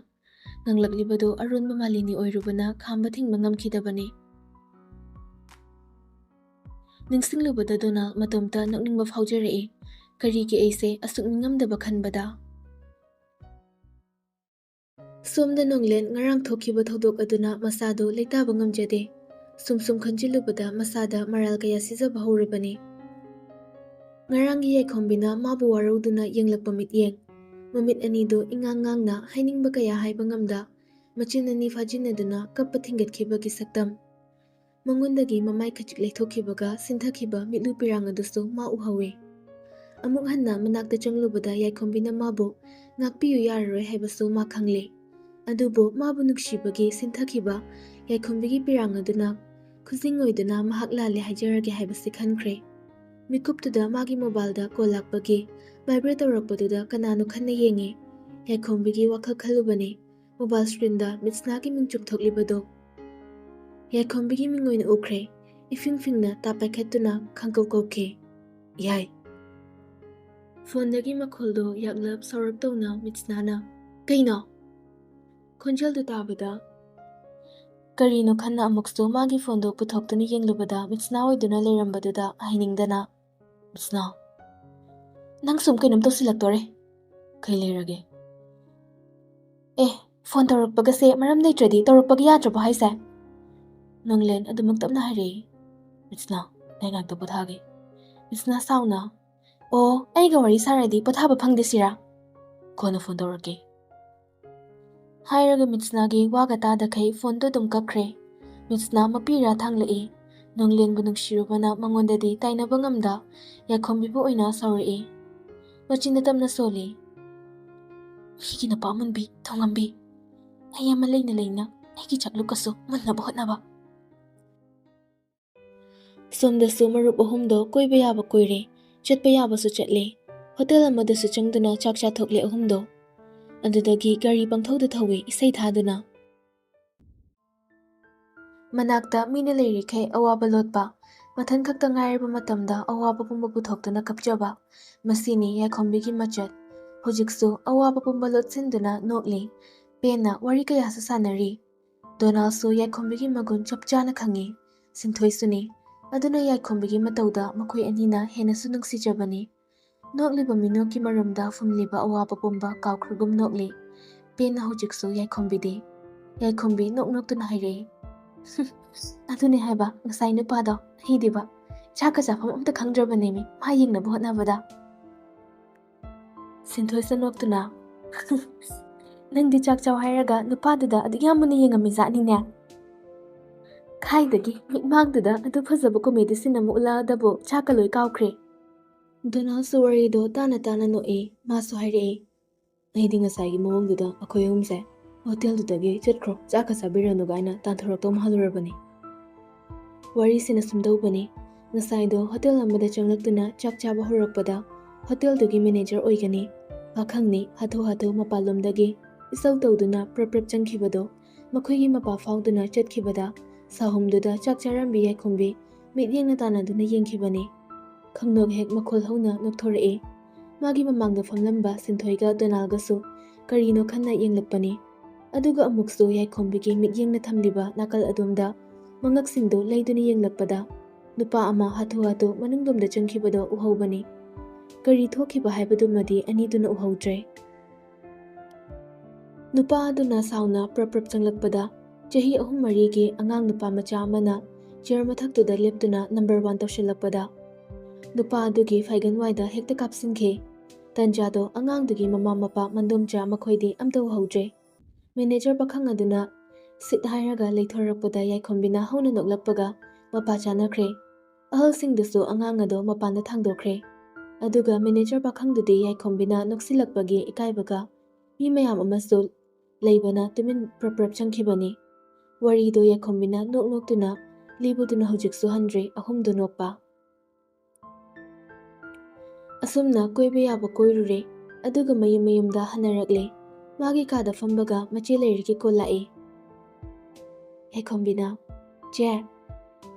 ꯉꯪꯂꯛꯂꯤꯕꯗꯨ ꯑꯔꯣꯟꯕ ꯃꯥꯂꯤꯅꯤ ꯑꯣꯏꯔꯨꯕꯅ ꯈꯥꯝꯕ ꯊꯤꯡꯕ ꯉꯝꯈꯤꯗꯕꯅꯤ ꯅꯤꯡꯁꯤꯡꯂꯨꯕꯗ ꯗꯣꯅꯥꯜ ꯃꯇꯣꯝꯇ ꯅꯣꯛꯅꯤꯡꯕ ꯐꯥꯎꯖꯔꯛꯏ ꯀꯔꯤꯒꯤ ꯑꯩꯁꯦ ꯑꯁꯨꯛ ꯅꯤꯡꯉꯝꯗꯕ ꯈꯟꯕꯗ ꯁꯣꯝꯗ ꯅꯣꯡꯂꯦꯟ ꯉꯔꯥꯡ ꯊꯣꯛꯈꯤꯕ ꯊꯧꯗꯣꯛ ꯑꯗꯨꯅ ꯃꯁꯥꯗꯨ ꯂꯩꯇꯥꯕ ꯉꯝꯖꯗꯦ ꯁꯨꯝ ꯈꯟꯖꯤꯜꯂꯨꯕꯗ ꯃꯁꯥꯗ ꯃꯔꯥꯜ ꯀꯌꯥ ꯁꯤꯖꯕ ꯍꯧꯔꯤꯕꯅꯤ ꯉꯔꯥꯡꯒꯤ ꯌꯥꯏꯈꯣꯝꯕꯤꯅ ꯃꯥꯕꯨ ꯋꯥꯔꯧꯗꯨꯅ ꯌꯦꯡꯂꯛꯄ ꯃꯤꯠꯌꯦꯡ ꯃꯃꯤꯠ ꯑꯅꯤꯗꯨ ꯏꯉꯥꯡ ꯉꯥꯡꯅ ꯍꯥꯏꯅꯤꯡꯕ ꯀꯌꯥ ꯍꯥꯏꯕ ꯉꯝꯗ ꯃꯆꯤꯟ ꯑꯅꯤ ꯐꯥꯖꯤꯟꯅꯗꯨꯅ ꯀꯞꯄ ꯊꯤꯡꯒꯠꯈꯤꯕꯒꯤ ꯁꯛꯇꯝ ꯃꯉꯣꯟꯗꯒꯤ ꯃꯃꯥꯏ ꯈꯖꯤꯛ ꯂꯩꯊꯣꯛꯈꯤꯕꯒ ꯁꯤꯟꯊꯈꯤꯕ ꯃꯤꯠꯂꯨ ꯄꯤꯔꯥꯡ ꯑꯗꯨꯁꯨ ꯃꯥ ꯎꯍꯧꯏ ꯑꯃꯨꯛ ꯍꯟꯅ ꯃꯅꯥꯛꯇ ꯆꯪꯂꯨꯕꯗ ꯌꯥꯏꯈꯣꯝꯕꯤꯅ ꯃꯥꯕꯨ ꯉꯥꯛꯄꯤꯌꯨ ꯌꯥꯔꯔꯣꯏ ꯍꯥꯏꯕꯁꯨ ꯃꯥ ꯈꯪꯂꯤ ꯑꯗꯨꯕꯨ ꯃꯥꯕꯨ ꯅꯨꯡꯁꯤꯕꯒꯤ ꯁꯤꯟꯊꯈꯤꯕ ꯌꯥꯏꯈꯣꯝꯕꯤꯒꯤ ꯄꯤꯔꯥꯡ ꯑꯗꯨꯅ ꯈꯨꯖꯤꯡ ꯑꯣꯏꯗꯨꯅ ꯃꯍꯥꯛ ꯂꯥꯜꯂꯦ ꯍꯥꯏꯖꯔꯒꯦ ꯍꯥꯏꯕꯁꯤ ꯈꯟꯈ꯭ꯔꯦ ꯃꯤꯀꯨꯞꯇꯨꯗ ꯃꯥꯒꯤ ꯃꯣꯕꯥꯏꯜꯗ ꯀꯣꯜ ꯂꯥꯛꯄꯒꯤ ꯚꯥꯏꯕ꯭ꯔꯦꯠ ꯇꯧꯔꯛꯄꯗꯨꯗ ꯀꯅꯥꯅꯣ ꯈꯟꯅ ꯌꯦꯡꯉꯤ ꯌꯥꯏꯈꯣꯝꯕꯤꯒꯤ ꯋꯥꯈꯜ ꯈꯜꯂꯨꯕꯅꯤ ꯃꯣꯕꯥꯏꯜ ꯁꯀ꯭ꯔꯤꯟꯗ ꯃꯤꯠꯁꯅꯥꯒꯤ ꯃꯤꯡ ꯆꯨꯞꯊꯣꯛꯂꯤꯕꯗꯣ ꯌꯥꯏꯈꯣꯝꯕꯤꯒꯤ ꯃꯤꯡ ꯑꯣꯏꯅ ꯎꯈ꯭ꯔꯦ ꯏꯐꯤꯡ ꯐꯤꯡꯅ ꯇꯥꯞ ꯄꯥꯏꯈꯠꯇꯨꯅ ꯈꯪꯀꯧ ꯀꯧꯈꯤ ꯌꯥꯏ ꯐꯣꯟꯗꯒꯤ ꯃꯈꯣꯜꯗꯣ ꯌꯥꯛꯂꯞ ꯁꯧꯔꯞ ꯇꯧꯅ ꯃꯤꯠꯁꯅꯥꯅ ꯀꯩꯅꯣ ꯈꯣꯟꯖꯦꯜꯗꯨ ꯇꯥꯕꯗ ꯀꯔꯤꯅꯣ ꯈꯟꯅ ꯑꯃꯨꯛꯁꯨ ꯃꯥꯒꯤ ꯐꯣꯟꯗꯣ ꯄꯨꯊꯣꯛꯇꯨꯅ ꯌꯦꯡꯂꯨꯕꯗ ꯃꯤꯠꯁꯅꯥ ꯑꯣꯏꯗꯨꯅ ꯂꯩꯔꯝꯕꯗꯨꯗ ꯍꯩꯅꯤꯡꯗꯅ ꯃꯤꯠꯁꯅꯥ ꯅꯪ ꯁꯨꯝ ꯀꯩꯅꯣꯝ ꯇꯧꯁꯤꯜꯂꯛꯇꯣꯔꯦ ꯀꯩ ꯂꯩꯔꯒꯦ ꯐꯣꯟ ꯇꯧꯔꯛꯄꯒꯁꯦ ꯃꯔꯝ ꯂꯩꯇ꯭ꯔꯗꯤ ꯇꯧꯔꯛꯄꯒ ꯌꯥꯗ꯭ꯔꯕꯣ ꯍꯥꯏꯁꯦ ꯅꯣꯡꯂꯦꯟ ꯑꯗꯨꯃꯛ ꯇꯞꯅ ꯍꯥꯏꯔꯛꯏ ꯃꯤꯠꯁꯅꯥ ꯑꯩ ꯉꯥꯛꯇ ꯄꯣꯊꯥꯒꯦ ꯃꯤꯠꯁꯅꯥ ꯁꯥꯎꯅ ꯑꯣ ꯑꯩꯒ ꯋꯥꯔꯤ ꯁꯥꯔꯗꯤ ꯄꯣꯊꯥꯕ ꯐꯪꯗꯦ ꯁꯤꯔꯥ ꯀꯣꯟꯅ ꯐꯣꯟ ꯇꯧꯔꯛꯀꯦ ꯍꯥꯏꯔꯒ ꯃꯤꯠꯁꯅꯥꯒꯤ ꯋꯥꯒ ꯇꯥꯗꯈꯩ ꯐꯣꯟꯗꯣ ꯑꯗꯨꯝ ꯀꯛꯈ꯭ꯔꯦ ꯃꯤꯠꯁꯅꯥ ꯃꯄꯤꯔꯥ ꯊꯥꯡꯂꯛꯏ ꯅꯣꯡꯂꯦꯟꯕꯨ ꯅꯨꯡꯁꯤꯔꯨꯕꯅ ꯃꯉꯣꯟꯗꯗꯤ ꯇꯥꯏꯅꯕ ꯉꯝꯗ ꯌꯥꯏꯈꯣꯝꯕꯤꯕꯨ ꯑꯣꯏꯅ ꯁꯥꯎꯔꯛꯏ ꯃꯆꯤꯟꯗ ꯇꯞꯅ ꯁꯣꯜꯂꯤ ꯃꯤꯒꯤ ꯅꯨꯄꯥ ꯃꯨꯟꯕꯤ ꯊꯧꯉꯝꯕꯤ ꯑꯩ ꯑꯃ ꯂꯩꯅ ꯑꯩꯒꯤ ꯆꯥꯛꯂꯨꯛꯀꯁꯨ ꯃꯨꯟꯅꯕ ꯍꯣꯠꯅꯕ ꯁꯣꯝꯗꯁꯨ ꯃꯔꯨꯞ ꯑꯍꯨꯝꯗꯣ ꯀꯣꯏꯕ ꯌꯥꯕ ꯀꯣꯏꯔꯦ ꯆꯠꯄ ꯌꯥꯕꯁꯨ ꯆꯠꯂꯦ ꯍꯣꯇꯦꯜ ꯑꯃꯗꯁꯨ ꯆꯪꯗꯨꯅ ꯆꯥꯛ ꯆꯥꯊꯣꯛꯂꯦ ꯑꯍꯨꯝꯗꯣ ꯑꯗꯨꯗꯒꯤ ꯒꯥꯔꯤ ꯄꯪꯊꯧꯗ ꯊꯧꯋꯤ ꯏꯁꯩ ꯊꯥꯗꯨꯅ ꯃꯅꯥꯛꯇ ꯃꯤꯅ ꯂꯩꯔꯤꯈꯩ ꯑꯋꯥꯕ ꯂꯣꯠꯄ ꯃꯊꯟ ꯈꯛꯇ ꯉꯥꯏꯔꯕ ꯃꯇꯝꯗ ꯑꯋꯥꯕ ꯄꯨꯝꯕ ꯄꯨꯊꯣꯛꯇꯨꯅ ꯀꯞꯆꯕ ꯃꯁꯤꯅꯤ ꯌꯥꯏꯈꯣꯝꯕꯤꯒꯤ ꯃꯆꯠ ꯍꯧꯖꯤꯛꯁꯨ ꯑꯋꯥꯕ ꯄꯨꯝꯕ ꯂꯣꯠꯁꯤꯟꯗꯨꯅ ꯅꯣꯛꯂꯤ ꯄꯦꯟꯅ ꯋꯥꯔꯤ ꯀꯌꯥꯁꯨ ꯁꯥꯟꯅꯔꯤ ꯗꯣꯅꯥꯜꯁꯨ ꯌꯥꯏꯈꯣꯝꯕꯤꯒꯤ ꯃꯒꯨꯟ ꯆꯞ ꯆꯥꯅ ꯈꯪꯉꯤ ꯁꯤꯟꯊꯣꯏꯁꯨꯅꯤ ꯑꯗꯨꯅ ꯌꯥꯏꯈꯣꯝꯕꯤꯒꯤ ꯃꯇꯧꯗ ꯃꯈꯣꯏ ꯑꯅꯤꯅ ꯍꯦꯟꯅꯁꯨ ꯅꯨꯡꯁꯤꯖꯕꯅꯤ ꯅꯣꯛꯂꯤꯕ ꯃꯤꯅꯣꯛꯀꯤ ꯃꯔꯨꯝꯗ ꯐꯨꯝꯂꯤꯕ ꯑꯋꯥꯕ ꯄꯨꯝꯕ ꯀꯥꯎꯈ꯭ꯔꯒꯨꯝ ꯅꯣꯛꯂꯤ ꯄꯦꯟꯅ ꯍꯧꯖꯤꯛꯁꯨ ꯌꯥꯏꯈꯣꯝꯕꯤꯗꯤ ꯌꯥꯏꯈꯣꯝꯕꯤ ꯅꯣꯛꯇꯨꯅ ꯍꯥꯏꯔꯛꯏ ꯑꯗꯨꯅꯦ ꯍꯥꯏꯕ ꯉꯁꯥꯏ ꯅꯨꯄꯥꯗꯣ ꯑꯩꯗꯤꯕ ꯆꯥꯛꯀ ꯆꯥꯐꯝ ꯑꯝꯇ ꯈꯪꯗ꯭ꯔꯕꯅꯦꯃꯤ ꯃꯥ ꯌꯦꯡꯅꯕ ꯍꯣꯠꯅꯕꯗ ꯁꯤꯟꯊꯣꯏꯁꯨ ꯅꯣꯛꯇꯨꯅ Nangdi chak chaw hairaga nupaduda adu yamuna yengami zatnine. Khaidagi mikmagduda adu phajaba comedy scene amu uladabu chakaloi kawkhre. Donald warido tana tana noe masu haire. Aidi ngasai mawongduda akhoi ahumse hotel dudagi chatkhro chaka sabiranu gaina tanthorokto mahalurabani. Wari sina sumdawbani. Ngasaido hotel amada changlaktuna chak chaba horakpada hotel dugi manager oigani. Pakhangni hatho hatho mapalomdagi isau tawduna prap changkhibado makhoigi mapa fauduna chatkhibada sahumduda chak charambi yaikhombi midyengna tanaduna yengkhibani. Khangnog hek makhol hauna nokthore magi mamangda famlamba Sinthoiga Donalgasu karino khanna yenglakpani aduga amuksu yaikhombi midyengna thamliba nakal adomda mangaksingdo leiduna yenglakpada nupa ama hatho hatho manungdomda changkhibado uhobani kari thokiba haibadumadi aniduna uhautre nupa aduna sauna prap changlakpada chahi ahum marigi angang nupa macha amana chair mathaktuda leptuna number 1 tawshilakpada nupa adugi faigan waida hekta kapsinkhe tanjado angangdugi mama mapa mandomcha makhoidi amta uhautre manager pakhang aduna sit hairaga leithorakpada yaikhombina hauna noklappaga mapa chanakre ahalsingdusu angang ado mapanda thangdokre aduga manager pakhangdudi yaikhombina noksilakpagi ikaibaga mi mayam amasul leibana tumin prap changkhibani warido yaikhombina noknoktuna libuduna hojiksu handre ahumdu nokpa asumna koiba yaba koirure aduga mayumda hanarakle magi kada fambaga mache leiriki ko lai yaikhombina che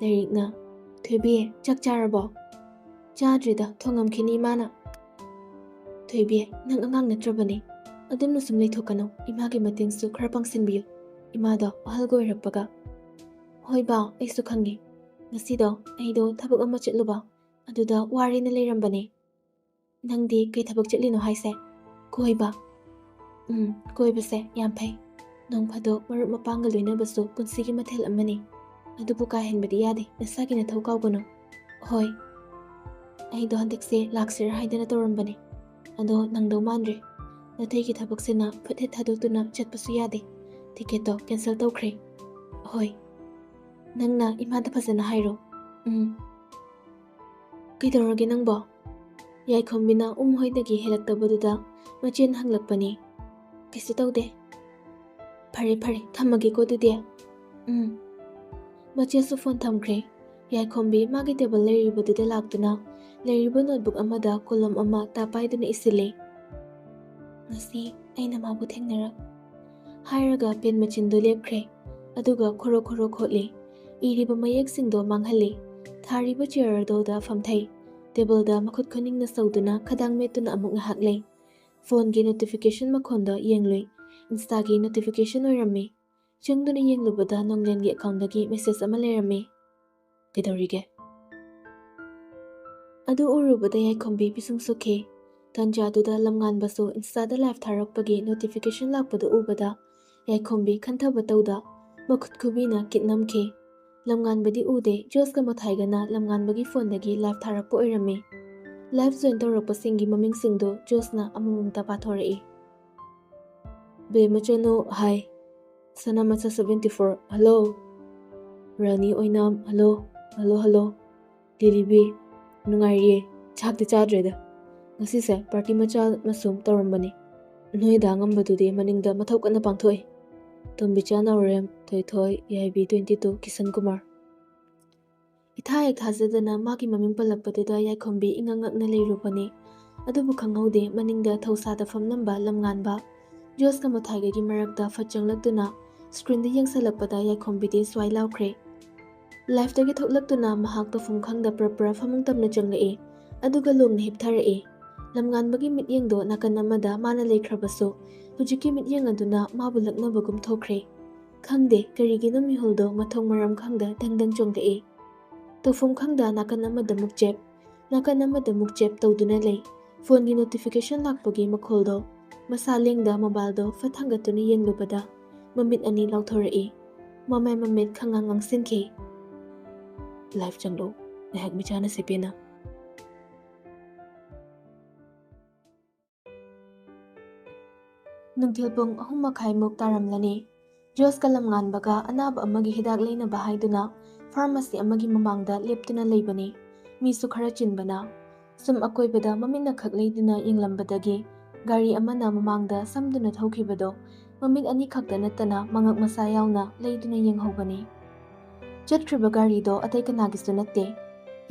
leirikna Thoibi chak charabo chadrida thongamkhini mana Thoibi nang angang natrabani adumna sum leithokano imagi matingsu khara pangsinbiyu imada ahal goirakpaga hoiba aisu khangi ngasido aido thabak ama chatluba aduda warina leirambani nangdi kai thabak chatlino haise koiba koibase yam phai nong phado marup mapanga loinabasu punsigi mathel amani adubu ka henbadi yade nasagi na thokawgano hoi aido handikse laksir haidana torambani ado nangdo mandre nathegi thabaksina phathe thadotuna chatpasu yade tiketo cancel tawkhre hoi nangna imada phajana hairo kidorage nangbo yaikhombina hoidagi helaktabaduda machen hanglakpani kisu tawde phare thamage ko dudi machesu phone thamkhre yaikhombi magi table leiribaduda laktuna leiriba notebook amada kolom ama tapaiduna isile ngasi aina mabu thengnarak hairaga pen machindo lepkhre aduga khoro khotli iriba mayeksingdo manghali thariba chair do da famthai table da makhut khoningna sauduna khadang metuna amuk haklei phone gi notification makhonda yengloi insta gi notification oirami chungduna yenglubada nonglen gi account dagi message ama lerami kedorige adu urubada yaikhombi pisung sukhe tanjaduda lamngan basu insta da live tharakpagi notification lakpada ubada yaikhombi khanthaba tawda makhut khubina kitnamkhe lamngan badi ude joska mathaigana lamngan bagi phone dagi live tharakpa oirami live join tawrakpa singi maming singdo josna amumta pathorei be machano hi sanamacha 74 hello rani oinam hello dilibi nungairiye chakti chadreda ngasise party macha masum tawrambani noida ngambadudi maningda mathokana pangthoi tombicha naurem thoi yaibi 22 Kisan Kumar ithai thajadana magi maming palakpadida yaikhombi ingangakna leirupani adubu khanghaude maningda thousada famnamba lamnganba joska mathaiga gi marakta phachanglaktuna screen da yengsalakpada yaikhombi swai laukhre life dagi thoklaktuna mahakta fumkhangda prapra famung tamna changlei aduga longna hiptharae lamnganbagi mityengdo nakan amada mana leikhrabasu hujiki mityeng aduna mabulaknabagum thokre khangde karigino mihuldo mathong maram khangda dangdang chongdae tofum khangda nakan amada mukjep tawduna lei phone gi notification lakpagi makholdo masalengda mobiledo fathangatuna yenglubada mamit ani lauthorei mamit khangangang sinkhe life changlo nahak michana sepena ꯅꯨꯡꯊꯤꯜ ꯄꯨꯡ 3:30 ꯇꯥꯔꯝꯂꯅꯤ꯫ ꯖꯣꯁꯀ ꯂꯝꯉꯥꯟꯕꯒ ꯑꯅꯥꯕ ꯑꯃꯒꯤ ꯍꯤꯗꯥꯛ ꯂꯩꯅꯕ ꯍꯥꯏꯗꯨꯅ pharmacy ꯑꯃꯒꯤ ꯃꯃꯥꯡꯗ ꯂꯦꯞꯇꯨꯅ ꯂꯩꯕꯅꯤ꯫ ꯃꯤꯁꯨ ꯈꯔ ꯆꯤꯟꯕꯅ ꯁꯨꯝ ꯑꯀꯣꯏꯕꯗ ꯃꯃꯤꯠꯅ ꯈꯛ ꯂꯩꯗꯨꯅ ꯌꯦꯡꯂꯝꯕꯗꯒꯤ ꯒꯥꯔꯤ ꯑꯃꯅ ꯃꯃꯥꯡꯗ ꯁꯝꯗꯨꯅ ꯊꯧꯈꯤꯕꯗꯣ ꯃꯃꯤꯠ ꯑꯅꯤ ꯈꯛꯇ ꯅꯠꯇꯅ ꯃꯉꯛ ꯃꯁꯥ ꯌꯥꯎꯅ ꯂꯩꯗꯨꯅ ꯌꯦꯡꯍꯧꯕꯅꯤ꯫ ꯆꯠꯈ꯭ꯔꯤꯕ ꯒꯥꯔꯤꯗꯣ ꯑꯇꯩ ꯀꯅꯥꯒꯤꯁꯨ ꯅꯠꯇꯦ꯫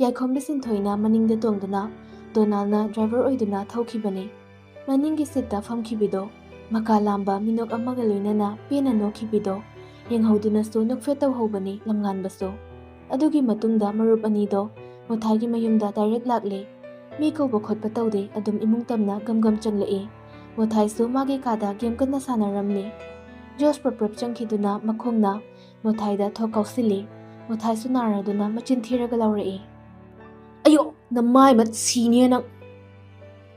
ꯌꯥꯏꯈꯣꯝꯕꯤ ꯁꯤꯟꯊꯣꯏꯅ ꯃꯅꯤꯡꯗ ꯇꯣꯡꯗꯨꯅ ꯗꯣꯅꯥꯜꯅ ꯗ꯭ꯔꯥꯏꯚꯔ ꯑꯣꯏꯗꯨꯅ ꯊꯧꯈꯤꯕꯅꯤ꯫ ꯃꯅꯤꯡꯒꯤ ꯁꯤꯠꯇ ꯐꯝꯈꯤꯕꯤꯗꯣ ꯃꯀꯥ ꯂꯥꯝꯕ ꯃꯤꯅꯣꯛ ꯑꯃꯒ ꯂꯣꯏꯅꯅ ꯄꯦꯟꯅ ꯅꯣꯛꯈꯤꯕꯤꯗꯣ ꯌꯦꯡꯍꯧꯗꯨꯅꯁꯨ ꯅꯣꯛꯐꯦꯠ ꯇꯧꯍꯧꯕꯅꯤ ꯂꯝꯉꯥꯟꯕꯁꯨ꯫ ꯑꯗꯨꯒꯤ ꯃꯇꯨꯡꯗ ꯃꯔꯨꯞ ꯑꯅꯤꯗꯣ ꯃꯣꯊꯥꯏꯒꯤ ꯃꯌꯨꯝꯗ ꯗꯥꯏꯔꯦꯛ ꯂꯥꯛꯂꯦ꯫ ꯃꯤ ꯀꯧꯕ ꯈꯣꯠꯄ ꯇꯧꯗꯦ, ꯑꯗꯨꯝ ꯏꯃꯨꯡ ꯇꯝꯅ ꯒꯝ ꯆꯪꯂꯛꯏ꯫ ꯃꯣꯊꯥꯏꯁꯨ ꯃꯥꯒꯤ ꯀꯥꯗ ꯒꯦꯝ ꯀꯟꯅ ꯁꯥꯟꯅꯔꯝꯂꯤ꯫ ꯖꯣꯁ ꯄ꯭ꯔꯞ ꯆꯪꯈꯤꯗꯨꯅ ꯃꯈꯣꯡꯅ ꯃꯣꯊꯥꯏꯗ ꯊꯣꯛ ꯀꯥꯎꯁꯤꯜꯂꯤ꯫ ꯃꯣꯊꯥꯏꯁꯨ ꯅꯥꯔꯗꯨꯅ ꯃꯆꯤꯟ ꯊꯤꯔꯒ ꯂꯥꯎꯔꯛꯏ꯫ "ꯑꯌꯣ, ꯅꯃꯥꯏ ꯃꯠ ꯁꯤꯅꯤꯌꯦ ꯅꯪ!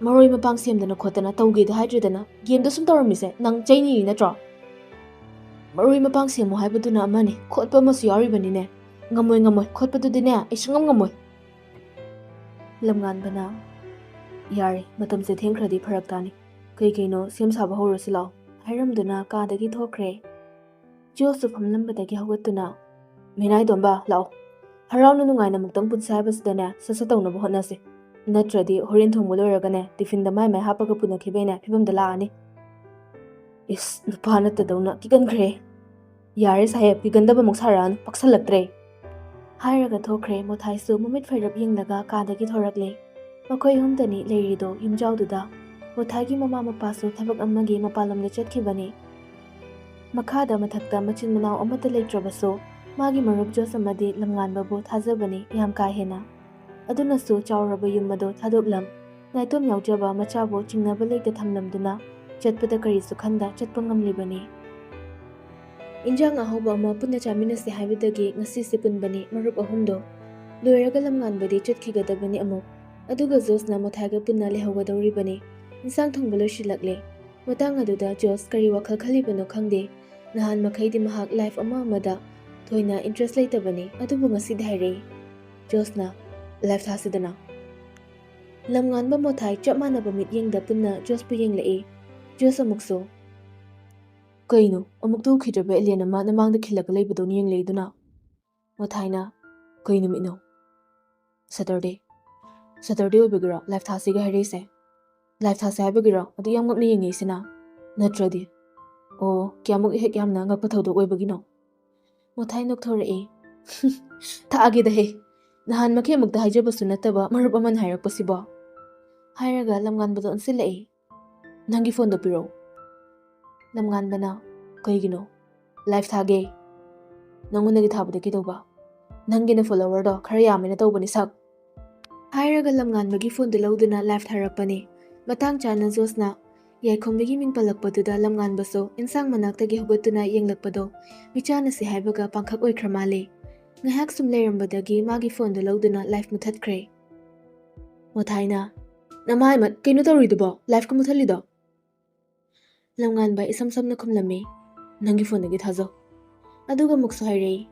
ꯃꯔꯣꯏ ꯃꯄꯥꯡ ꯁꯦꯝꯗꯅ ꯈꯣꯠꯇꯅ ꯇꯧꯒꯦꯗ ꯍꯥꯏꯗ꯭ꯔꯦꯗꯅ ꯒꯦꯝꯗꯣ ꯁꯨꯝ ꯇꯧꯔꯝꯃꯤꯁꯦ ꯅꯪ ꯆꯩꯅꯤꯔꯤ ꯅꯠꯇ꯭ꯔꯣ? ꯃꯔꯣꯏ ꯃꯄꯥꯡ ꯁꯦꯝꯃꯨ ꯍꯥꯏꯕꯗꯨꯅ ꯑꯃꯅꯤ, ꯈꯣꯠꯄ ꯑꯃꯁꯨ ꯌꯥꯎꯔꯤꯕꯅꯤꯅꯦ꯫ ꯉꯝꯃꯣꯏ ꯈꯣꯠꯄꯗꯨꯗꯤꯅꯦ ꯑꯩ ꯁꯨꯡꯉꯝ ꯉꯝꯃꯣꯏ." ꯂꯝꯉꯥꯟꯕꯅ "ꯌꯥꯔꯦ, ꯃꯇꯝꯁꯦ ꯊꯦꯡꯈ꯭ꯔꯗꯤ ꯐꯔꯛ ꯇꯥꯅꯤ, ꯀꯩꯅꯣ ꯁꯦꯝ ꯁꯥꯕ ꯍꯧꯔꯁꯤ ꯂꯥꯎ" ꯍꯥꯏꯔꯝꯗꯨꯅ ꯀꯥꯗꯒꯤ ꯊꯣꯛꯈ꯭ꯔꯦ꯫ ꯖꯣꯁꯁꯨ ꯐꯝꯂꯝꯕꯗꯒꯤ ꯍꯧꯒꯠꯇꯨꯅ "ꯃꯤꯅꯥꯏꯗꯣꯝꯕ ꯂꯥꯛꯑꯣ, ꯍꯔꯥꯎꯅ ꯅꯨꯡꯉꯥꯏꯅ ꯑꯃꯨꯛꯇꯪ ꯄꯨꯟꯁꯤ ꯍꯥꯏꯕꯁꯤꯗꯅꯦ ꯁꯠ ꯇꯧꯅꯕ ꯍꯣꯠꯅꯁꯤ, ꯅꯠꯇ꯭ꯔꯗꯤ ꯍꯣꯔꯦꯟ ꯊꯣꯡꯕ ꯂꯣꯏꯔꯒꯅꯦ ꯇꯤꯐꯤꯟꯗ ꯃꯥꯏ ꯍꯥꯞꯄꯒ ꯄꯨꯅꯈꯤꯕꯩꯅꯦ ꯐꯤꯕꯝꯗ ꯂꯥꯛꯑꯅꯤ." "ꯏꯁ, ꯅꯨꯄꯥ ꯅꯠꯇꯗꯧꯅ ꯀꯤꯒꯟꯈ꯭ꯔꯦ." "ꯌꯥꯔꯦ ꯁꯥꯍꯦꯕ, ꯀꯤꯒꯟꯗꯕ ꯑꯃꯨꯛ ꯁꯥꯔꯛꯑꯅꯨ, ꯄꯛꯁꯜꯂꯛꯇ꯭ꯔꯦ" ꯍꯥꯏꯔꯒ ꯊꯣꯛꯈ꯭ꯔꯦ꯫ ꯃꯣꯊꯥꯏꯁꯨ ꯃꯃꯤꯠ ꯐꯩꯔꯞ ꯌꯦꯡꯂꯒ ꯀꯥꯗꯒꯤ ꯊꯣꯔꯛꯂꯦ꯫ ꯃꯈꯣꯏ ꯑꯍꯨꯝꯇꯅꯤ ꯂꯩꯔꯤꯗꯣ ꯌꯨꯝꯖꯥꯎꯗꯨꯗ꯫ ꯃꯣꯊꯥꯏꯒꯤ ꯃꯃꯥ ꯃꯄꯥꯁꯨ ꯊꯕꯛ ꯑꯃꯒꯤ ꯃꯄꯥꯟꯂꯣꯝꯗ ꯆꯠꯈꯤꯕꯅꯤ꯫ ꯃꯈꯥꯗ ꯃꯊꯛꯇ ꯃꯆꯤꯟ ꯃꯅꯥꯎ ꯑꯃꯠꯇ ꯂꯩꯇ꯭ꯔꯕꯁꯨ ꯃꯥꯒꯤ ꯃꯔꯨꯞ ꯖꯣꯁ ꯑꯃꯗꯤ ꯂꯝꯉꯥꯟꯕꯕꯨ ꯊꯥꯖꯕꯅꯤ ꯌꯥꯝ ꯀꯥ ꯍꯦꯟꯅ꯫ ꯑꯗꯨꯅꯁꯨ ꯆꯥꯎꯔꯕ ꯌꯨꯝ ꯑꯗꯣ ꯊꯥꯗꯣꯛꯂꯝ, ꯅꯥꯏꯇꯣꯝ ꯌꯥꯎꯖꯕ ꯃꯆꯥꯕꯨ ꯆꯤꯡꯅꯕ ꯂꯩꯇ ꯊꯝꯂꯝꯗꯨꯅ ꯆꯠꯄꯗ ꯀꯔꯤꯁꯨ ꯈꯟꯗ ꯆꯠꯄ ꯉꯝꯂꯤꯕꯅꯤ꯫ ꯏꯟꯖꯥꯡ ꯑꯍꯥꯎꯕ ꯑꯃ ꯄꯨꯟꯅ ꯆꯥꯃꯤꯟꯅꯁꯤ ꯍꯥꯏꯕꯗꯒꯤ ꯉꯁꯤꯁꯦ ꯄꯨꯟꯕꯅꯤ ꯃꯔꯨꯞ ꯑꯍꯨꯝꯗꯣ꯫ ꯂꯣꯏꯔꯒ ꯂꯝꯉꯥꯟꯕꯗꯤ ꯆꯠꯈꯤꯒꯗꯕꯅꯤ ꯑꯃꯨꯛ, ꯑꯗꯨꯒ ꯖꯣꯁꯅ ꯃꯣꯊꯥꯏꯒ ꯄꯨꯟꯅ ꯂꯩꯍꯧꯒꯗꯧꯔꯤꯕꯅꯤ꯫ ꯏꯟꯁꯥꯡ ꯊꯣꯡꯕ ꯂꯣꯏꯁꯤꯜꯂꯛꯂꯦ꯫ ꯃꯇꯥꯡ ꯑꯗꯨꯗ ꯖꯣꯁ ꯀꯔꯤ ꯋꯥꯈꯜ ꯈꯜꯂꯤꯕꯅꯣ ꯈꯪꯗꯦ꯫ ꯅꯍꯥꯟ ꯃꯈꯩꯗꯤ ꯃꯍꯥꯛ ꯂꯥꯏꯐ ꯑꯃꯗ ꯊꯣꯏꯅ ꯏꯟꯇꯔꯦꯁ ꯂꯩꯇꯕꯅꯤ, ꯑꯗꯨꯕꯨ ꯉꯁꯤꯗꯤ ꯍꯥꯏꯔꯛꯏ꯫ ꯖꯣꯁꯅ "ꯂꯥꯏꯐ ꯊꯥꯁꯤꯗꯅ." ꯂꯝꯉꯥꯟꯕ ꯃꯣꯊꯥꯏ ꯆꯞ ꯃꯥꯟꯅꯕ ꯃꯤꯠꯌꯦꯡꯗ ꯄꯨꯟꯅ ꯖꯣꯁꯄꯨ ꯌꯦꯡꯂꯛꯏ꯫ ꯖꯣꯁ ꯑꯃꯨꯛꯁꯨ "ꯀꯩꯅꯣ, ꯑꯃꯨꯛꯇ ꯎꯈꯤꯗ꯭ꯔꯕ ꯑꯦꯂꯤꯌꯟ ꯑꯃ ꯅꯃꯥꯡꯗ ꯈꯤꯜꯂꯒ ꯂꯩꯕꯗꯧꯅ ꯌꯦꯡꯂꯛꯏꯗꯨꯅ?" ꯃꯣꯊꯥꯏꯅ "ꯀꯩ ꯅꯨꯃꯤꯠꯅꯣ?" "ꯁꯇꯔꯗꯦ ꯑꯣꯏꯕꯒꯤꯔꯣ ꯂꯥꯏꯐ ꯊꯥꯁꯤꯒ ꯍꯥꯏꯔꯛꯏꯁꯦ? ꯂꯥꯏꯐ ꯊꯥꯁꯤ ꯍꯥꯏꯕꯒꯤꯔꯣ ꯑꯗꯨ ꯌꯥꯝ ꯉꯛꯅ ꯌꯦꯡꯉꯛꯏꯁꯤꯅ? ꯅꯠꯇ꯭ꯔꯗꯤ ꯑꯣ, ꯀꯌꯥꯃꯨꯛ ꯍꯦꯛ ꯌꯥꯝꯅ ꯉꯛꯄ ꯊꯧꯗꯣꯛ ꯑꯣꯏꯕꯒꯤꯅꯣ?" ꯃꯣꯊꯥꯏ ꯅꯣꯛꯊꯣꯔꯛꯏ꯫ "ꯊꯥꯛꯑꯒꯦꯗꯍꯦ, ꯅꯍꯥꯟꯃꯈꯩ ꯑꯃꯨꯛꯇ ꯍꯥꯏꯖꯕꯁꯨ ꯅꯠꯇꯕ ꯃꯔꯨꯞ ꯑꯃꯅ ꯍꯥꯏꯔꯛꯄꯁꯤꯕꯣ" ꯍꯥꯏꯔꯒ ꯂꯝꯉꯥꯟꯕꯗꯣ ꯑꯣꯟꯁꯤꯜꯂꯛꯏ꯫ "ꯅꯪꯒꯤ ꯐꯣꯟꯗꯣ ꯄꯤꯔꯛꯎ." ꯂꯝꯉꯥꯟꯕꯅ "ꯀꯩꯒꯤꯅꯣ? ꯂꯥꯏꯐ ꯊꯥꯒꯦ." "ꯅꯪꯉꯣꯟꯗꯒꯤ ꯊꯥꯕꯗ ꯀꯩꯗꯧꯕ? ꯅꯪꯒꯤꯅ ꯐꯣꯂꯣꯋꯔꯗꯣ ꯈꯔ ꯌꯥꯝꯃꯦꯅ ꯇꯧꯕꯅꯤ ꯁꯛ" ꯍꯥꯏꯔꯒ ꯂꯝꯉꯥꯟꯕꯒꯤ ꯐꯣꯟꯗꯨ ꯂꯧꯗꯨꯅ ꯂꯥꯏꯐ ꯊꯥꯔꯛꯄꯅꯤ꯫ ꯃꯇꯥꯡ ꯆꯥꯅ ꯖꯣꯁꯅ ꯌꯥꯏꯈꯣꯝꯕꯤꯒꯤ ꯃꯤꯡ ꯄꯜꯂꯛꯄꯗꯨꯗ ꯂꯝꯉꯥꯟꯕꯁꯨ ꯏꯟꯁꯥꯡ ꯃꯅꯥꯛꯇꯒꯤ ꯍꯧꯒꯠꯇꯨꯅ ꯌꯦꯡꯂꯛꯄꯗꯣ ꯃꯤꯆꯥꯟꯅꯁꯤ ꯍꯥꯏꯕꯒ ꯄꯥꯡꯈꯛ ꯑꯣꯏꯈ꯭ꯔ ꯃꯥꯜꯂꯦ꯫ ꯉꯥꯏꯍꯥꯛ ꯁꯨꯝ ꯂꯩꯔꯝꯕꯗꯒꯤ ꯃꯥꯒꯤ ꯐꯣꯟꯗꯨ ꯂꯧꯗꯨꯅ ꯂꯥꯏꯐ ꯃꯨꯊꯠꯈ꯭ꯔꯦ꯫ ꯃꯣꯊꯥꯏꯅ "ꯅꯃꯥꯏ ꯃꯠ, ꯀꯩꯅꯣ ꯇꯧꯔꯤꯗꯨꯕꯣ? ꯂꯥꯏꯐꯀ ꯃꯨꯊꯠꯂꯤꯗꯣ?" ꯂꯝꯉꯥꯟꯕ ꯏꯁꯝ ꯁꯝꯅ ꯈꯨꯝꯂꯝꯃꯤ꯫ "ꯅꯪꯒꯤ ꯐꯣꯟꯗꯒꯤ ꯊꯥꯖꯧ." ꯑꯗꯨꯒ ꯑꯃꯨꯛꯁꯨ ꯍꯥꯏꯔꯛꯏ꯫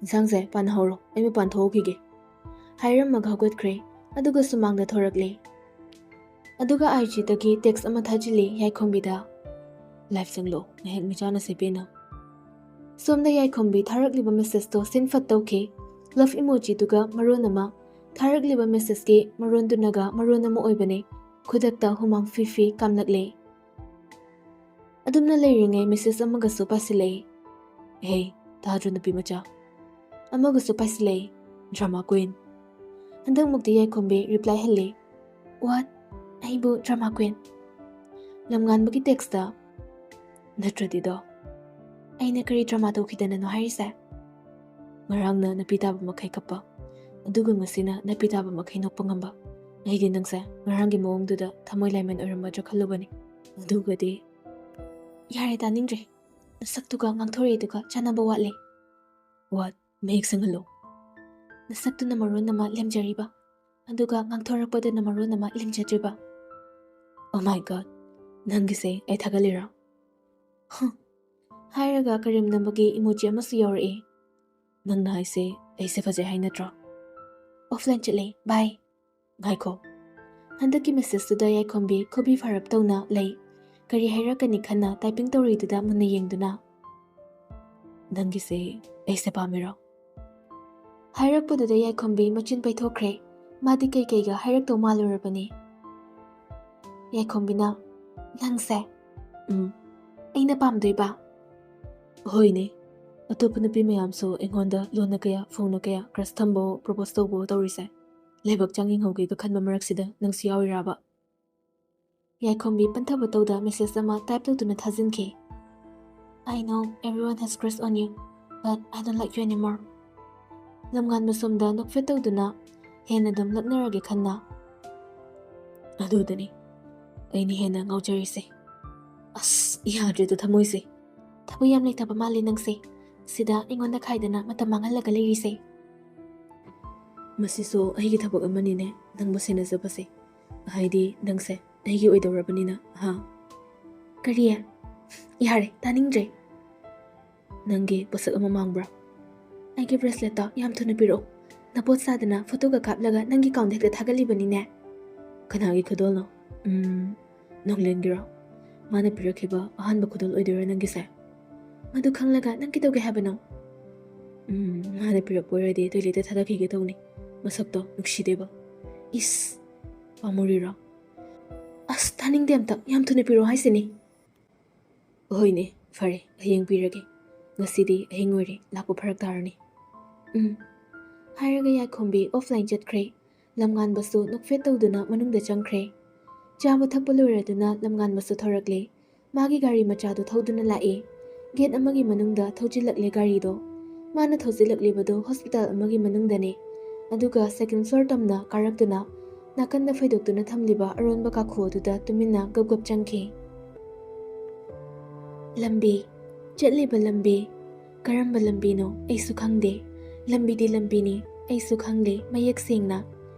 "ꯏꯟꯁꯥꯡꯁꯦ ꯄꯥꯅꯍꯧꯔꯣ, ꯑꯩ ꯃꯄꯥꯟ ꯊꯣꯛꯎꯈꯤꯒꯦ" ꯍꯥꯏꯔꯝꯃꯒ ꯍꯧꯒꯠꯈ꯭ꯔꯦ꯫ ꯑꯗꯨꯒ ꯁꯨꯃꯥꯡꯗ ꯊꯣꯔꯛꯂꯦ꯫ ꯑꯗꯨꯒ ꯑꯥꯏꯖꯤꯗꯒꯤ ꯇꯦꯛꯁ ꯑꯃ ꯊꯥꯖꯤꯜꯂꯤ ꯌꯥꯏꯈꯣꯝꯕꯤꯗ꯫ "ꯂꯥꯏꯐ ꯆꯪꯂꯣ, ꯉꯥꯏꯍꯥꯛ ꯃꯤꯆꯥꯟꯅꯁꯤ ꯄꯦꯟꯅ." ꯁꯣꯝꯗ ꯌꯥꯏꯈꯣꯝꯕꯤ ꯊꯥꯔꯛꯂꯤꯕ ꯃꯦꯁꯦꯖꯇꯣ ꯁꯤꯟ ꯐꯠ ꯇꯧꯈꯤ꯫ ꯂꯚ ꯏꯃꯣꯖꯤꯗꯨꯒ ꯃꯔꯣꯟ ꯑꯃ, ꯊꯥꯔꯛꯂꯤꯕ ꯃꯦꯁꯦꯖꯀꯤ ꯃꯔꯣꯟꯗꯨꯅꯒ ꯃꯔꯣꯟ ꯑꯃ ꯑꯣꯏꯕꯅꯤ꯫ ꯈꯨꯗꯛꯇ ꯍꯨꯃꯥꯡ ꯐꯤ ꯀꯥꯝꯂꯛꯂꯦ꯫ ꯑꯗꯨꯝꯅ ꯂꯩꯔꯤꯉꯩ ꯃꯦꯁꯦꯖ ꯑꯃꯒꯁꯨ ꯄꯥꯏꯁꯤꯜꯂꯛꯏ꯫ "ꯍꯦ, ꯇꯥꯗ꯭ꯔꯣ ꯅꯨꯄꯤ ꯃꯆꯥ?" ꯑꯃꯒꯁꯨ ꯄꯥꯏꯁꯤꯜꯂꯛꯏ꯫ "Drama queen." ꯍꯟꯗꯛꯃꯨꯛꯇꯤ ꯌꯥꯏꯈꯣꯝꯕꯤ ꯔꯤꯄ꯭ꯂꯥꯏ ꯍꯜꯂꯤ꯫ "ꯋꯥꯠ? ꯑꯩꯕꯨ ꯗ꯭ꯔꯃꯥ ꯀ꯭ꯋꯤꯟ?" ꯂꯝꯉꯥꯟꯕꯒꯤ ꯇꯦꯛꯁꯇ "ꯅꯠꯇ꯭ꯔꯗꯤꯗꯣ, ꯑꯩꯅ ꯀꯔꯤ ꯗ꯭ꯔꯃꯥ ꯇꯧꯈꯤꯗꯅꯅꯣ ꯍꯥꯏꯔꯤꯁꯦ? ꯉꯔꯥꯡꯅ ꯅꯄꯤ ꯇꯥꯕ ꯃꯈꯩ ꯀꯞꯄ, ꯑꯗꯨꯒ ꯉꯁꯤꯅ ꯅꯄꯤ ꯇꯥꯕ ꯃꯈꯩ ꯅꯣꯛꯄ ꯉꯝꯕ. ꯑꯩꯗꯤ ꯅꯪꯁꯦ ꯉꯔꯥꯡꯒꯤ ꯃꯑꯣꯡꯗꯨꯗ ꯊꯃꯣꯏ ꯂꯥꯏꯃꯟ ꯑꯣꯏꯔꯝꯃꯗ꯭ꯔꯥ ꯈꯜꯂꯨꯕꯅꯤ. ꯑꯗꯨꯒꯗꯤ..." "ꯌꯥꯔꯦ, ꯇꯥꯅꯤꯡꯗ꯭ꯔꯦ. ꯅꯁꯛꯇꯨꯒ ꯉꯥꯡꯊꯣꯔꯛꯏꯗꯨꯒ ꯆꯥꯟꯅꯕ ꯋꯥꯠꯂꯦ." "ꯋꯥꯠ? ꯃꯌꯦꯛ ꯁꯦꯡꯍꯜꯂꯣ." "ꯅꯁꯛꯇꯨꯅ ꯃꯔꯣꯟ ꯑꯃ ꯂꯦꯝꯖꯔꯤꯕ, ꯑꯗꯨꯒ ꯉꯥꯡꯊꯣꯔꯛꯄꯗꯨꯅ ꯃꯔꯣꯟ ꯑꯃ ꯂꯦꯝꯖꯗ꯭ꯔꯤꯕ." "ꯑꯣ ꯃꯥꯏ ꯒꯣꯗ, ꯅꯪꯒꯤꯁꯦ ꯑꯩ ꯊꯥꯒꯠꯂꯤꯔꯣ?" ꯍꯥꯏꯔꯒ ꯀꯔꯦꯝꯅꯕꯒꯤ ꯏꯃꯣꯖꯤ ꯑꯃꯁꯨ ꯌꯥꯎꯔꯛꯏ꯫ "ꯅꯪꯅ ꯍꯥꯏꯁꯦ ꯑꯩꯁꯦ ꯐꯖꯩ ꯍꯥꯏ ꯅꯠꯇ꯭ꯔꯣ?" "ꯑꯣꯐꯂꯥꯏꯟ ꯆꯠꯂꯦ, ꯕꯥꯏ." "ꯉꯥꯏꯈꯣ." ꯍꯟꯗꯛꯀꯤ ꯃꯦꯁꯦꯖꯇꯨꯗ ꯌꯥꯏꯈꯣꯝꯕꯤ ꯈꯨꯕꯤ ꯐꯥꯔꯞ ꯇꯧꯅ ꯂꯩ꯫ ꯀꯔꯤ ꯍꯥꯏꯔꯛꯀꯅꯤ ꯈꯟꯅ ꯇꯥꯏꯄꯤꯡ ꯇꯧꯔꯤꯗꯨꯗ ꯃꯨꯟꯅ ꯌꯦꯡꯗꯨꯅ ꯅꯪꯒꯤꯁꯦ ꯑꯩꯁꯦ ꯄꯥꯝꯃꯤꯔꯣ? ꯍꯥꯏꯔꯛꯄꯗꯨꯗ ꯌꯥꯏꯈꯣꯝꯕꯤ ꯃꯆꯤꯟ ꯄꯩꯊꯣꯛꯈ꯭ꯔꯦ꯫ ꯃꯥꯗꯤ ꯀꯩꯀꯩꯒ ꯍꯥꯏꯔꯛꯇꯧ ꯃꯥꯜꯂꯨꯔꯕꯅꯤ꯫ ꯌꯥꯏꯈꯣꯝꯕꯤꯅ ꯅꯪꯁꯦ ꯑꯩꯅ ꯄꯥꯝꯗꯣꯏꯕ? ꯍꯣꯏꯅꯦ, ꯑꯇꯣꯞꯄ ꯅꯨꯄꯤ ꯃꯌꯥꯝꯁꯨ ꯑꯩꯉꯣꯟꯗ ꯂꯣꯟꯅ ꯀꯌꯥ ꯐꯣꯡꯅ ꯀꯌꯥ ꯀ꯭ꯔꯁ ꯊꯝꯕꯣ ꯄ꯭ꯔꯣꯄꯣꯁ ꯇꯧꯕꯣ ꯇꯧꯔꯤꯁꯦ ꯂꯥꯏꯕꯛ ꯆꯥꯡꯌꯦꯡꯍꯧꯒꯦꯒ ꯈꯟꯕ ꯃꯔꯛꯁꯤꯗ ꯅꯪꯁꯨ ꯌꯥꯎꯔꯤꯔꯥꯕ? ꯌꯥꯏꯈꯣꯝꯕꯤ ꯄꯟꯊꯕ ꯇꯧꯗ ꯃꯦꯁꯦꯖ ꯑꯃ ꯇꯥꯏꯞ ꯇꯧꯗꯨꯅ ꯊꯥꯖꯤꯟꯈꯤ꯫ I know everyone has crush on you, but I don't like you anymore. ꯂꯝꯉꯥꯟꯕ ꯁꯣꯝꯗ ꯅꯣꯛꯐꯦꯠ ꯇꯧꯗꯨꯅ ꯍꯦꯟꯅ ꯑꯗꯨꯝ ꯂꯛꯅꯔꯒꯦ ꯈꯟꯅ ꯑꯗꯨꯗꯅꯤ ꯑꯩꯅ ꯍꯦꯟꯅ ꯉꯥꯎꯖꯔꯤꯁꯦ꯫ ꯑꯁ ꯌꯥꯗ꯭ꯔꯦꯗ ꯊꯃꯣꯏꯁꯦ꯫ ꯊꯕꯛ ꯌꯥꯝ ꯂꯩꯇꯕ ꯃꯥꯜꯂꯤ ꯅꯪꯁꯦ, ꯁꯤꯗ ꯑꯩꯉꯣꯟꯗ ꯈꯥꯏꯗꯅ ꯃꯇꯝ ꯃꯥꯡꯍꯜꯂꯒ ꯂꯩꯔꯤꯁꯦ꯫ ꯃꯁꯤꯁꯨ ꯑꯩꯒꯤ ꯊꯕꯛ ꯑꯃꯅꯤꯅꯦ ꯅꯪꯕꯨ ꯁꯦꯟꯅꯖꯕꯁꯦ, ꯍꯥꯏꯗꯤ ꯅꯪꯁꯦ ꯑꯩꯒꯤ ꯑꯣꯏꯗꯧꯔꯕꯅꯤꯅ ꯍꯥ? ꯀꯔꯤ? ꯌꯥꯔꯦ ꯇꯥꯅꯤꯡꯗ꯭ꯔꯦ꯫ ꯅꯪꯒꯤ ꯄꯣꯠꯁꯛ ꯑꯃ ꯃꯥꯡꯕ꯭ꯔꯥ? ꯑꯩꯒꯤ ꯕ꯭ꯔꯦꯁꯂꯦꯠꯇꯣ ꯌꯥꯝ ꯊꯨꯅ ꯄꯤꯔꯛꯑꯣ, ꯅꯄꯣꯠ ꯆꯥꯗꯅ ꯐꯣꯇꯣꯒ ꯀꯥꯞꯂꯒ ꯅꯪꯒꯤ ꯑꯦꯀꯥꯎꯟꯗ ꯍꯦꯛꯇ ꯊꯥꯒꯠꯂꯤꯕꯅꯤꯅꯦ꯫ ꯀꯅꯥꯒꯤ ꯈꯨꯗꯣꯜꯅꯣ? ꯅꯣꯡꯂꯦꯟꯒꯤꯔꯣ? ꯃꯥꯅ ꯄꯤꯔꯛꯈꯤꯕ ꯑꯍꯥꯟꯕ ꯈꯨꯗꯣꯜ ꯑꯣꯏꯗꯣꯏꯔꯥ ꯅꯪꯒꯤꯁꯦ? ꯃꯗꯨ ꯈꯪꯂꯒ ꯅꯪ ꯀꯩꯗꯧꯒꯦ ꯍꯥꯏꯕꯅꯣ? ꯃꯥꯅ ꯄꯤꯔꯛꯄ ꯑꯣꯏꯔꯗꯤ ꯇꯣꯏꯂꯦꯠꯇ ꯊꯥꯗꯈꯤꯒꯦ ꯇꯧꯅꯤ, ꯃꯁꯛꯇꯣ ꯅꯨꯡꯁꯤꯗꯦꯕ꯫ ꯏꯁ ꯄꯥꯝꯃꯨꯔꯤꯔꯣ? ꯑꯁ ꯇꯥꯅꯤꯡꯗꯦ ꯑꯝꯇ, ꯌꯥꯝ ꯊꯨꯅ ꯄꯤꯔꯛꯑꯣ ꯍꯥꯏꯁꯤꯅꯤ꯫ ꯍꯣꯏꯅꯦ ꯐꯔꯦ, ꯍꯌꯦꯡ ꯄꯤꯔꯒꯦ, ꯉꯁꯤꯗꯤ ꯑꯍꯤꯡ ꯑꯣꯏꯔꯦ, ꯂꯥꯛꯄ ꯐꯔꯛ ꯇꯥꯔꯅꯤ꯫ ꯍꯥꯏꯔꯒ ꯌꯥꯏꯈꯣꯝꯕꯤ ꯑꯣꯐꯂꯥꯏꯟ ꯆꯠꯈ꯭ꯔꯦ꯫ ꯂꯝꯉꯥꯟꯕꯁꯨ ꯅꯣꯛꯐꯦꯠ ꯇꯧꯗꯨꯅ ꯃꯅꯨꯡꯗ ꯆꯪꯈ꯭ꯔꯦ꯫ ꯆꯥꯕ ꯊꯛꯄ ꯂꯣꯏꯔꯗꯨꯅ ꯂꯝꯉꯥꯟꯕꯁꯨ ꯊꯣꯔꯛꯂꯦ꯫ ꯃꯥꯒꯤ ꯒꯥꯔꯤ ꯃꯆꯥꯗꯨ ꯊꯧꯗꯨꯅ ꯂꯥꯛꯑꯦ꯫ ꯒꯦꯠ ꯑꯃꯒꯤ ꯃꯅꯨꯡꯗ ꯊꯧꯖꯤꯜꯂꯛꯂꯦ ꯒꯥꯔꯤꯗꯣ꯫ ꯃꯥꯅ ꯊꯧꯖꯤꯜꯂꯛꯂꯤꯕꯗꯣ ꯍꯣꯁꯄꯤꯇꯥꯜ ꯑꯃꯒꯤ ꯃꯅꯨꯡꯗꯅꯦ꯫ ꯑꯗꯨꯒ ꯁꯦꯀꯦꯟ ꯐ꯭ꯂꯣꯔ ꯇꯝꯅ ꯀꯥꯔꯛꯇꯨꯅ ꯅꯥꯀꯟꯗ ꯐꯩꯗꯣꯛꯇꯨꯅ ꯊꯝꯂꯤꯕ ꯑꯔꯣꯟꯕ ꯀꯥꯈꯨ ꯑꯗꯨꯗ ꯇꯨꯃꯤꯟꯅ ꯒꯞ ꯒꯞ ꯆꯪꯈꯤ꯫ ꯂꯝꯕꯤ, ꯆꯠꯂꯤꯕ ꯂꯝꯕꯤ, ꯀꯔꯝꯕ ꯂꯝꯕꯤꯅꯣ ꯑꯩꯁꯨ ꯈꯪꯗꯦ, ꯂꯝꯕꯤꯗꯤ ꯂꯝꯕꯤꯅꯤ ꯑꯩꯁꯨ ꯈꯪꯂꯦ ꯃꯌꯦꯛ ꯁꯦꯡꯅ꯫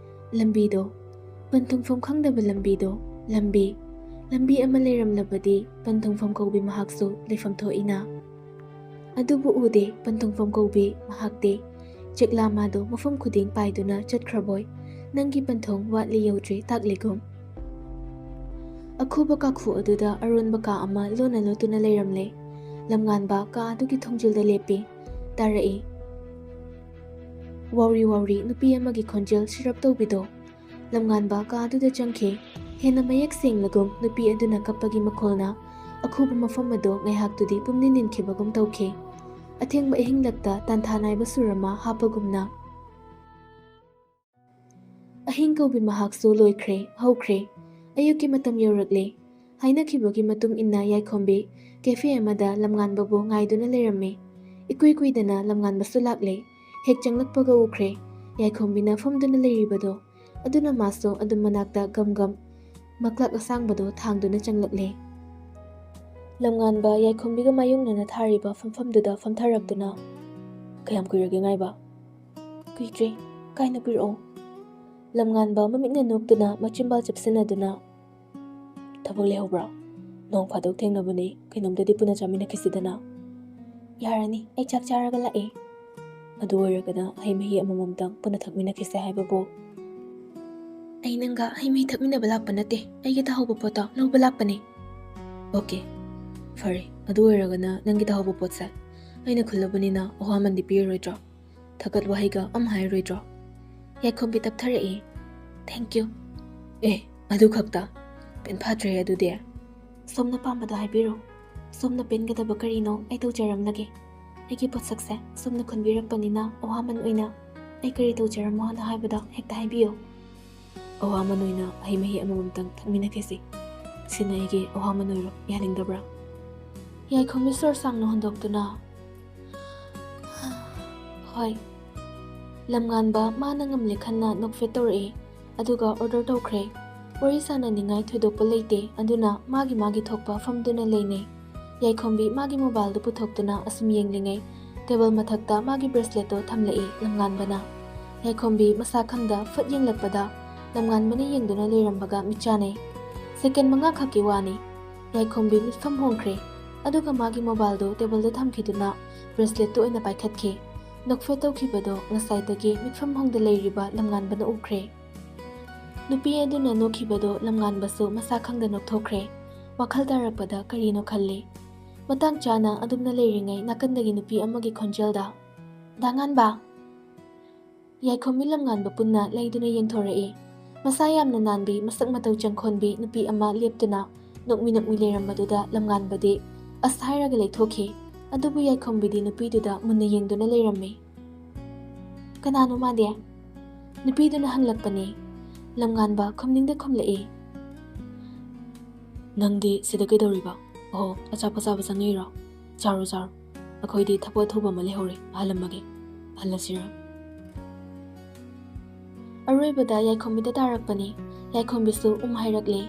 ꯂꯝꯕꯤꯗꯣ, ꯄꯟꯊꯨꯡꯐꯝ ꯈꯪꯗꯕ ꯂꯝꯕꯤꯗꯣ, ꯂꯝꯕꯤ ꯑꯃ ꯂꯩꯔꯝꯂꯕꯗꯤ ꯄꯟꯊꯨꯡꯐꯝ ꯀꯧꯕꯤ ꯃꯍꯥꯛꯁꯨ ꯂꯩꯐꯝ ꯊꯣꯛꯏꯅ꯫ ꯑꯗꯨꯕꯨ ꯎꯗꯦ ꯄꯟꯊꯨꯡꯐꯝ ꯀꯧꯕꯤ ꯃꯍꯥꯛꯇꯤ꯫ ꯆꯦꯛꯂꯥ ꯃꯥꯗꯣ ꯃꯐꯝ ꯈꯨꯗꯤꯡ ꯄꯥꯏꯗꯨꯅ ꯆꯠꯈ꯭ꯔꯕꯣꯏ, ꯅꯪꯒꯤ ꯄꯟꯊꯨꯡ ꯋꯥꯠꯂꯤ ꯌꯧꯗ꯭ꯔꯤ ꯇꯥꯛꯂꯤꯒꯨꯝ꯫ ꯑꯈꯨꯕ ꯀꯥꯈꯨ ꯑꯗꯨꯗ ꯑꯔꯣꯟꯕ ꯀꯥ ꯑꯃ ꯂꯣꯟꯅ ꯂꯣꯠꯇꯨꯅ ꯂꯩꯔꯝꯂꯦ꯫ ꯂꯝꯉꯥꯟꯕ ꯀꯥ ꯑꯗꯨꯒꯤ ꯊꯣꯡꯖꯤꯜꯗ ꯂꯦꯞꯄꯤ꯫ ꯇꯥꯔꯛꯏ ꯋꯥꯎꯔꯤ ꯋꯥꯎꯔꯤ ꯅꯨꯄꯤ ꯑꯃꯒꯤ ꯈꯣꯟꯖꯦꯜ ꯁꯤꯔꯞ ꯇꯧꯕꯤꯗꯣ꯫ ꯂꯝꯉꯥꯟꯕ ꯀꯥ ꯑꯗꯨꯗ ꯆꯪꯈꯤ꯫ ꯍꯦꯟꯅ ꯃꯌꯦꯛ ꯁꯦꯡꯂꯒꯨꯝ ꯅꯨꯄꯤ ꯑꯗꯨꯅ ꯀꯞꯄꯒꯤ ꯃꯈꯣꯜꯅ ꯑꯈꯨꯕ ꯃꯐꯝ ꯑꯗꯨ ꯉꯥꯏꯍꯥꯛꯇꯨꯗꯤ ꯄꯨꯝꯅꯤꯟ ꯅꯤꯟꯈꯤꯕꯒꯨꯝ ꯇꯧꯈꯤ꯫ ꯑꯊꯦꯡꯕ ꯑꯍꯤꯡꯂꯛꯇ ꯇꯥꯟꯊꯥ ꯅꯥꯏꯕ ꯁꯨꯔ ꯑꯃ ꯍꯥꯞꯄꯒꯨꯝꯅ꯫ ꯑꯍꯤꯡ ꯀꯧꯕꯤ ꯃꯍꯥꯛꯁꯨ ꯍꯧꯈ꯭ꯔꯦ꯫ ꯑꯌꯨꯛꯀꯤ ꯃꯇꯝ ꯌꯧꯔꯛꯂꯦ꯫ ꯍꯥꯏꯅꯈꯤꯕꯒꯤ ꯃꯇꯨꯡ ꯏꯟꯅ ꯌꯥꯏꯈꯣꯝꯕꯤ ꯀꯦꯐꯦ ꯑꯃꯗ ꯂꯝꯉꯥꯟꯕꯕꯨ ꯉꯥꯏꯗꯨꯅ ꯂꯩꯔꯝꯃꯤ꯫ ꯏꯀꯨꯏ ꯀꯨꯏꯗꯅ ꯂꯝꯉꯥꯟꯕꯁꯨ ꯂꯥꯛꯂꯦ꯫ ꯍꯦꯛ ꯆꯪꯂꯛꯄꯒ ꯎꯈ꯭ꯔꯦ ꯌꯥꯏꯈꯣꯝꯕꯤꯅ ꯐꯝꯗꯨꯅ ꯂꯩꯔꯤꯕꯗꯣ꯫ ꯑꯗꯨꯅ ꯃꯥꯁꯨ ꯑꯗꯨꯝ ꯃꯅꯥꯛꯇ ꯒꯝ ꯃꯀ꯭ꯂꯥꯛ ꯑꯁꯥꯡꯕꯗꯣ ꯊꯥꯡꯗꯨꯅ ꯆꯪꯂꯛꯂꯦ꯫ ꯂꯝꯉꯥꯟꯕ ꯌꯥꯏꯈꯣꯝꯕꯤꯒ ꯃꯥꯌꯣꯛꯅꯅ ꯊꯥꯔꯤꯕ ꯐꯝꯐꯝꯗꯨꯗ ꯐꯝꯊꯔꯛꯇꯨꯅ ꯀꯌꯥꯝ ꯀꯨꯏꯔꯒꯦ ꯉꯥꯏꯕ? ꯀꯨꯏꯗ꯭ꯔꯤ, ꯀꯥꯏꯅ ꯄꯤꯔꯛꯑꯣ꯫ ꯂꯝꯉꯥꯟꯕ ꯃꯃꯤꯠꯅ ꯅꯣꯛꯇꯨꯅ ꯃꯆꯤꯟꯕꯥꯜ ꯆꯞꯁꯤꯟꯅꯗꯨꯅ ꯊꯕꯛ ꯂꯩꯍꯧꯕ꯭ꯔꯥ? ꯅꯣꯡ ꯐꯥꯗꯣꯛ ꯊꯦꯡꯅꯕꯅꯤ, ꯀꯩꯅꯣꯝꯇꯗꯤ ꯄꯨꯟꯅ ꯆꯥꯃꯤꯟꯅꯈꯤꯁꯤꯗꯅ꯫ ꯌꯥꯔꯅꯤ, ꯑꯩ ꯆꯥꯛ ꯆꯥꯔꯒ ꯂꯥꯛꯑꯦ꯫ ꯑꯗꯨ ꯑꯣꯏꯔꯒꯅ ꯍꯩ ꯃꯍꯤ ꯑꯃꯃꯝꯇꯪ ꯄꯨꯟꯅ ꯊꯛꯃꯤꯟꯅꯈꯤꯁꯦ ꯍꯥꯏꯕꯕꯨ꯫ ꯑꯩ ꯅꯪꯒ ꯍꯩ ꯃꯍꯤ ꯊꯛꯃꯤꯟꯅꯕ ꯂꯥꯛꯄ ꯅꯠꯇꯦ, ꯑꯩꯒꯤ ꯇꯥꯍꯧꯕ ꯄꯣꯠꯇꯣ ꯂꯧꯕ ꯂꯥꯛꯄꯅꯦ꯫ ꯑꯣꯀꯦ ꯐꯔꯦ, ꯑꯗꯨ ꯑꯣꯏꯔꯒꯅ ꯅꯪꯒꯤ ꯇꯥꯍꯧꯕ ꯄꯣꯠꯁꯦ ꯑꯩꯅ ꯈꯨꯜꯂꯕꯅꯤꯅ ꯑꯋꯥꯃꯟꯗꯤ ꯄꯤꯔꯔꯣꯏꯗ꯭ꯔꯣ? ꯊꯥꯀꯠ ꯋꯥꯍꯩꯒ ꯑꯃ ꯍꯥꯏꯔꯣꯏꯗ꯭ꯔꯣ? ꯌꯥꯏꯈꯣꯝꯕꯤ ꯇꯞꯊꯔꯛꯏ꯫ Thank you. ꯑꯗꯨ ꯈꯛꯇ? ꯄꯦꯟꯐꯥꯠꯇ꯭ꯔꯦ ꯑꯗꯨꯗꯤ꯫ ꯁꯣꯝꯅ ꯄꯥꯝꯕꯗꯣ ꯍꯥꯏꯕꯤꯔꯣ, ꯁꯣꯝꯅ ꯄꯦꯟꯒꯗꯕ ꯀꯔꯤꯅꯣ ꯑꯩ ꯇꯧꯖꯔꯝꯂꯒꯦ꯫ ꯑꯩꯒꯤ ꯄꯣꯠꯁꯛꯁꯦ ꯁꯣꯝꯅ ꯈꯨꯟꯕꯤꯔꯛꯄꯅꯤꯅ ꯑꯋꯥꯃꯟ ꯑꯣꯏꯅ ꯑꯩ ꯀꯔꯤ ꯇꯧꯖꯔꯝꯃꯣꯅ ꯍꯥꯏꯕꯗꯣ ꯍꯦꯛꯇ ꯍꯥꯏꯕꯤꯌꯨ꯫ ꯑꯋꯥꯃꯟ ꯑꯣꯏꯅ ꯍꯩ ꯃꯍꯤ ꯑꯃꯃꯝꯇꯪ ꯊꯛꯃꯤꯟꯅꯈꯤꯁꯤ, ꯁꯤꯅ ꯑꯩꯒꯤ ꯑꯋꯥꯃꯟ ꯑꯣꯏꯔꯣ, ꯌꯥꯅꯤꯡꯗꯕ꯭ꯔꯥ? ꯌꯥꯏꯈꯣꯝꯕꯤ ꯁꯣꯔ ꯁꯥꯡꯅ ꯍꯣꯟꯗꯣꯛꯇꯨꯅ ꯍꯣꯏ꯫ ꯂꯝꯉꯥꯟꯕ ꯃꯥꯅ ꯉꯝꯂꯦ ꯈꯟꯅ ꯅꯣꯛꯐꯦꯠ ꯇꯧꯔꯛꯏ꯫ ꯑꯗꯨꯒ ꯑꯣꯔꯗꯔ ꯇꯧꯈ꯭ꯔꯦ꯫ ꯋꯥꯔꯤ ꯁꯥꯟꯅꯅꯤꯡꯉꯥꯏ ꯊꯣꯏꯗꯣꯛꯄ ꯂꯩꯇꯦ, ꯑꯗꯨꯅ ꯃꯥꯒꯤ ꯊꯣꯛꯄ ꯐꯝꯗꯨꯅ ꯂꯩꯅꯩ꯫ ꯌꯥꯏꯈꯣꯝꯕꯤ ꯃꯥꯒꯤ ꯃꯣꯕꯥꯏꯜꯗꯨ ꯄꯨꯊꯣꯛꯇꯨꯅ ꯑꯁꯨꯝ ꯌꯦꯡꯂꯤꯉꯩ ꯇꯦꯕꯜ ꯃꯊꯛꯇ ꯃꯥꯒꯤ ꯕ꯭ꯔꯦꯁꯂꯦꯠꯇꯣ ꯊꯝꯂꯛꯏ ꯂꯝꯉꯥꯟꯕꯅ꯫ ꯌꯥꯏꯈꯣꯝꯕꯤ ꯃꯁꯥ ꯈꯪꯗ ꯐꯠ ꯌꯦꯡꯂꯛꯄꯗ ꯂꯝꯉꯥꯟꯕꯅ ꯌꯦꯡꯗꯨꯅ ꯂꯩꯔꯝꯕꯒ ꯃꯤꯠ ꯆꯥꯅꯩ꯫ ꯁꯦꯀꯦꯟ 5 ꯈꯛꯀꯤ ꯋꯥꯅꯤ꯫ ꯌꯥꯏꯈꯣꯝꯕꯤ ꯃꯤꯠꯐꯝ ꯍꯣꯡꯈ꯭ꯔꯦ꯫ ꯑꯗꯨꯒ ꯃꯥꯒꯤ ꯃꯣꯕꯥꯏꯜꯗꯣ ꯇꯦꯕꯜꯗ ꯊꯝꯈꯤꯗꯨꯅ ꯕ꯭ꯔꯦꯁꯂꯦꯠꯇꯨ ꯑꯣꯏꯅ ꯄꯥꯏꯈꯠꯈꯤ꯫ ꯅꯣꯛꯐꯦꯠ ꯇꯧꯈꯤꯕꯗꯣ ꯉꯁꯥꯏꯗꯒꯤ ꯃꯤꯠꯐꯝ ꯍꯣꯡꯗ ꯂꯩꯔꯤꯕ ꯂꯝꯉꯥꯟꯕꯅ ꯎꯈ꯭ꯔꯦ꯫ ꯅꯨꯄꯤ ꯑꯗꯨꯅ ꯅꯣꯛꯈꯤꯕꯗꯣ ꯂꯝꯉꯥꯟꯕꯁꯨ ꯃꯁꯥ ꯈꯪꯗ ꯅꯣꯛꯊꯣꯛꯈ꯭ꯔꯦ꯫ ꯋꯥꯈꯜ ꯇꯥꯔꯛꯄꯗ ꯀꯔꯤꯅꯣ ꯈꯜꯂꯤ꯫ ꯃꯇꯥꯡ ꯆꯥꯅ ꯑꯗꯨꯝꯅ ꯂꯩꯔꯤꯉꯩ ꯅꯥꯀꯟꯗꯒꯤ ꯅꯨꯄꯤ ꯑꯃꯒꯤ ꯈꯣꯟꯖꯦꯜꯗ "ꯗꯥꯉꯥꯟꯕ" ꯌꯥꯏꯈꯣꯝꯕꯤ ꯂꯝꯉꯥꯟꯕ ꯄꯨꯟꯅ ꯂꯩꯗꯨꯅ ꯌꯦꯡꯊꯣꯔꯛꯏ꯫ ꯃꯁꯥ ꯌꯥꯝꯅ ꯅꯥꯟꯕꯤ, ꯃꯁꯛ ꯃꯇꯧ ꯆꯪꯈꯣꯟꯕꯤ ꯅꯨꯄꯤ ꯑꯃ ꯂꯦꯞꯇꯨꯅ ꯅꯣꯛꯃꯤ ꯂꯩꯔꯝꯕꯗꯨꯗ ꯂꯝꯉꯥꯟꯕꯗꯤ "ꯑꯁ" ꯍꯥꯏꯔꯒ ꯂꯩꯊꯣꯛꯈꯤ꯫ ꯑꯗꯨꯕꯨ ꯌꯥꯏꯈꯣꯝꯕꯤꯗꯤ ꯅꯨꯄꯤꯗꯨꯗ ꯃꯨꯟꯅ ꯌꯦꯡꯗꯨꯅ ꯂꯩꯔꯝꯃꯤ꯫ "ꯀꯅꯥꯅꯣ ꯃꯥꯗꯤ?" ꯅꯨꯄꯤꯗꯨꯅ ꯍꯪꯂꯛꯄꯅꯤ꯫ ꯂꯝꯉꯥꯟꯕ ꯈꯨꯝꯅꯤꯡꯗ ꯈꯨꯝꯂꯛꯏ꯫ "ꯅꯪꯗꯤ ꯁꯤꯗ ꯀꯩꯗꯧꯔꯤꯕ? ꯑꯣꯍꯣ, ꯑꯆꯥꯄꯣꯠ ꯆꯥꯕ ꯆꯪꯉꯛꯏꯔꯣ? ꯆꯥꯔꯣ ꯆꯥꯔꯣ, ꯑꯩꯈꯣꯏꯗꯤ ꯊꯕꯛ ꯑꯊꯨꯕ ꯑꯃ ꯂꯩꯍꯧꯔꯤ, ꯑꯍꯜꯂꯝꯃꯒꯦ, ꯑꯍꯜꯂꯁꯤꯔ?" ꯑꯔꯣꯏꯕꯗ ꯌꯥꯏꯈꯣꯝꯕꯤꯗ ꯇꯥꯔꯛꯄꯅꯤ꯫ ꯌꯥꯏꯈꯣꯝꯕꯤꯁꯨ ꯍꯥꯏꯔꯛꯂꯤ꯫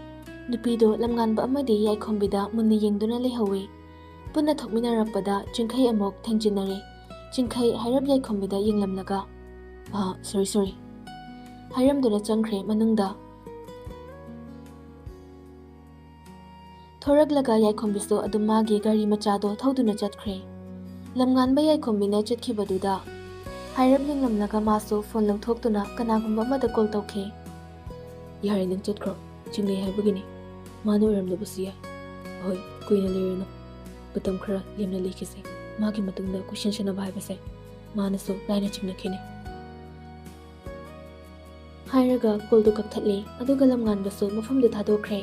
ꯅꯨꯄꯤꯗꯣ ꯂꯝꯉꯥꯟꯕ ꯑꯃꯗꯤ ꯌꯥꯏꯈꯣꯝꯕꯤꯗ ꯃꯨꯟꯅ ꯌꯦꯡꯗꯨꯅ ꯂꯩꯍꯧꯏ꯫ ꯄꯨꯟꯅ ꯊꯣꯛꯃꯤꯟꯅꯔꯛꯄꯗ ꯆꯤꯡꯈꯩ ꯑꯃꯨꯛ ꯊꯦꯡꯖꯤꯟꯅꯔꯦ꯫ ꯆꯤꯡꯈꯩ ꯍꯥꯏꯔꯞ ꯌꯥꯏꯈꯣꯝꯕꯤꯗ ꯌꯦꯡꯂꯝꯂꯒ ꯁꯣꯔꯤ ꯍꯥꯏꯔꯝꯗꯨꯅ ꯆꯪꯈ꯭ꯔꯦ ꯃꯅꯨꯡꯗ꯫ ꯊꯣꯔꯛꯂꯒ ꯌꯥꯏꯈꯣꯝꯕꯤꯁꯨ ꯑꯗꯨꯝ ꯃꯥꯒꯤ ꯒꯥꯔꯤ ꯃꯆꯥꯗꯣ ꯊꯧꯗꯨꯅ ꯆꯠꯈ꯭ꯔꯦ꯫ ꯂꯝꯉꯥꯟꯕ ꯌꯥꯏꯈꯣꯝꯕꯤꯅ ꯆꯠꯈꯤꯕꯗꯨꯗ ꯍꯥꯏꯔꯞ ꯌꯦꯡꯂꯝꯂꯒ ꯃꯥꯁꯨ ꯐꯣꯟ ꯂꯧꯊꯣꯛꯇꯨꯅ ꯀꯅꯥꯒꯨꯝꯕ ꯑꯃꯗ ꯀꯣꯜ ꯇꯧꯈꯤ꯫ "ꯌꯥꯔꯦ, ꯅꯪ ꯆꯠꯈ꯭ꯔꯣ, ꯆꯤꯡꯅꯩ ꯍꯥꯏꯕꯒꯤꯅꯤ, ꯃꯥꯅ ꯑꯣꯏꯔꯝꯗꯕꯁꯨ ꯌꯥꯏ. ꯑꯍꯣꯏ, ꯀꯨꯏꯅ ꯂꯩꯔꯅꯨ, ꯃꯇꯝ ꯈꯔ ꯂꯦꯝꯅ ꯂꯩꯈꯤꯁꯦ. ꯃꯥꯒꯤ ꯃꯇꯨꯡꯗ ꯀꯣꯏꯁꯟꯅꯕ ꯍꯥꯏꯕꯁꯦ ꯃꯥꯅꯁꯨ ꯂꯥꯏꯅ ꯆꯤꯡꯅꯈꯤꯅꯤ." ꯍꯥꯏꯔꯒ ꯀꯣꯜꯗꯨ ꯀꯛꯊꯠꯂꯤ꯫ ꯑꯗꯨꯒ ꯂꯝꯉꯥꯟꯕꯁꯨ ꯃꯐꯝꯗꯨ ꯊꯥꯗꯣꯛꯈ꯭ꯔꯦ꯫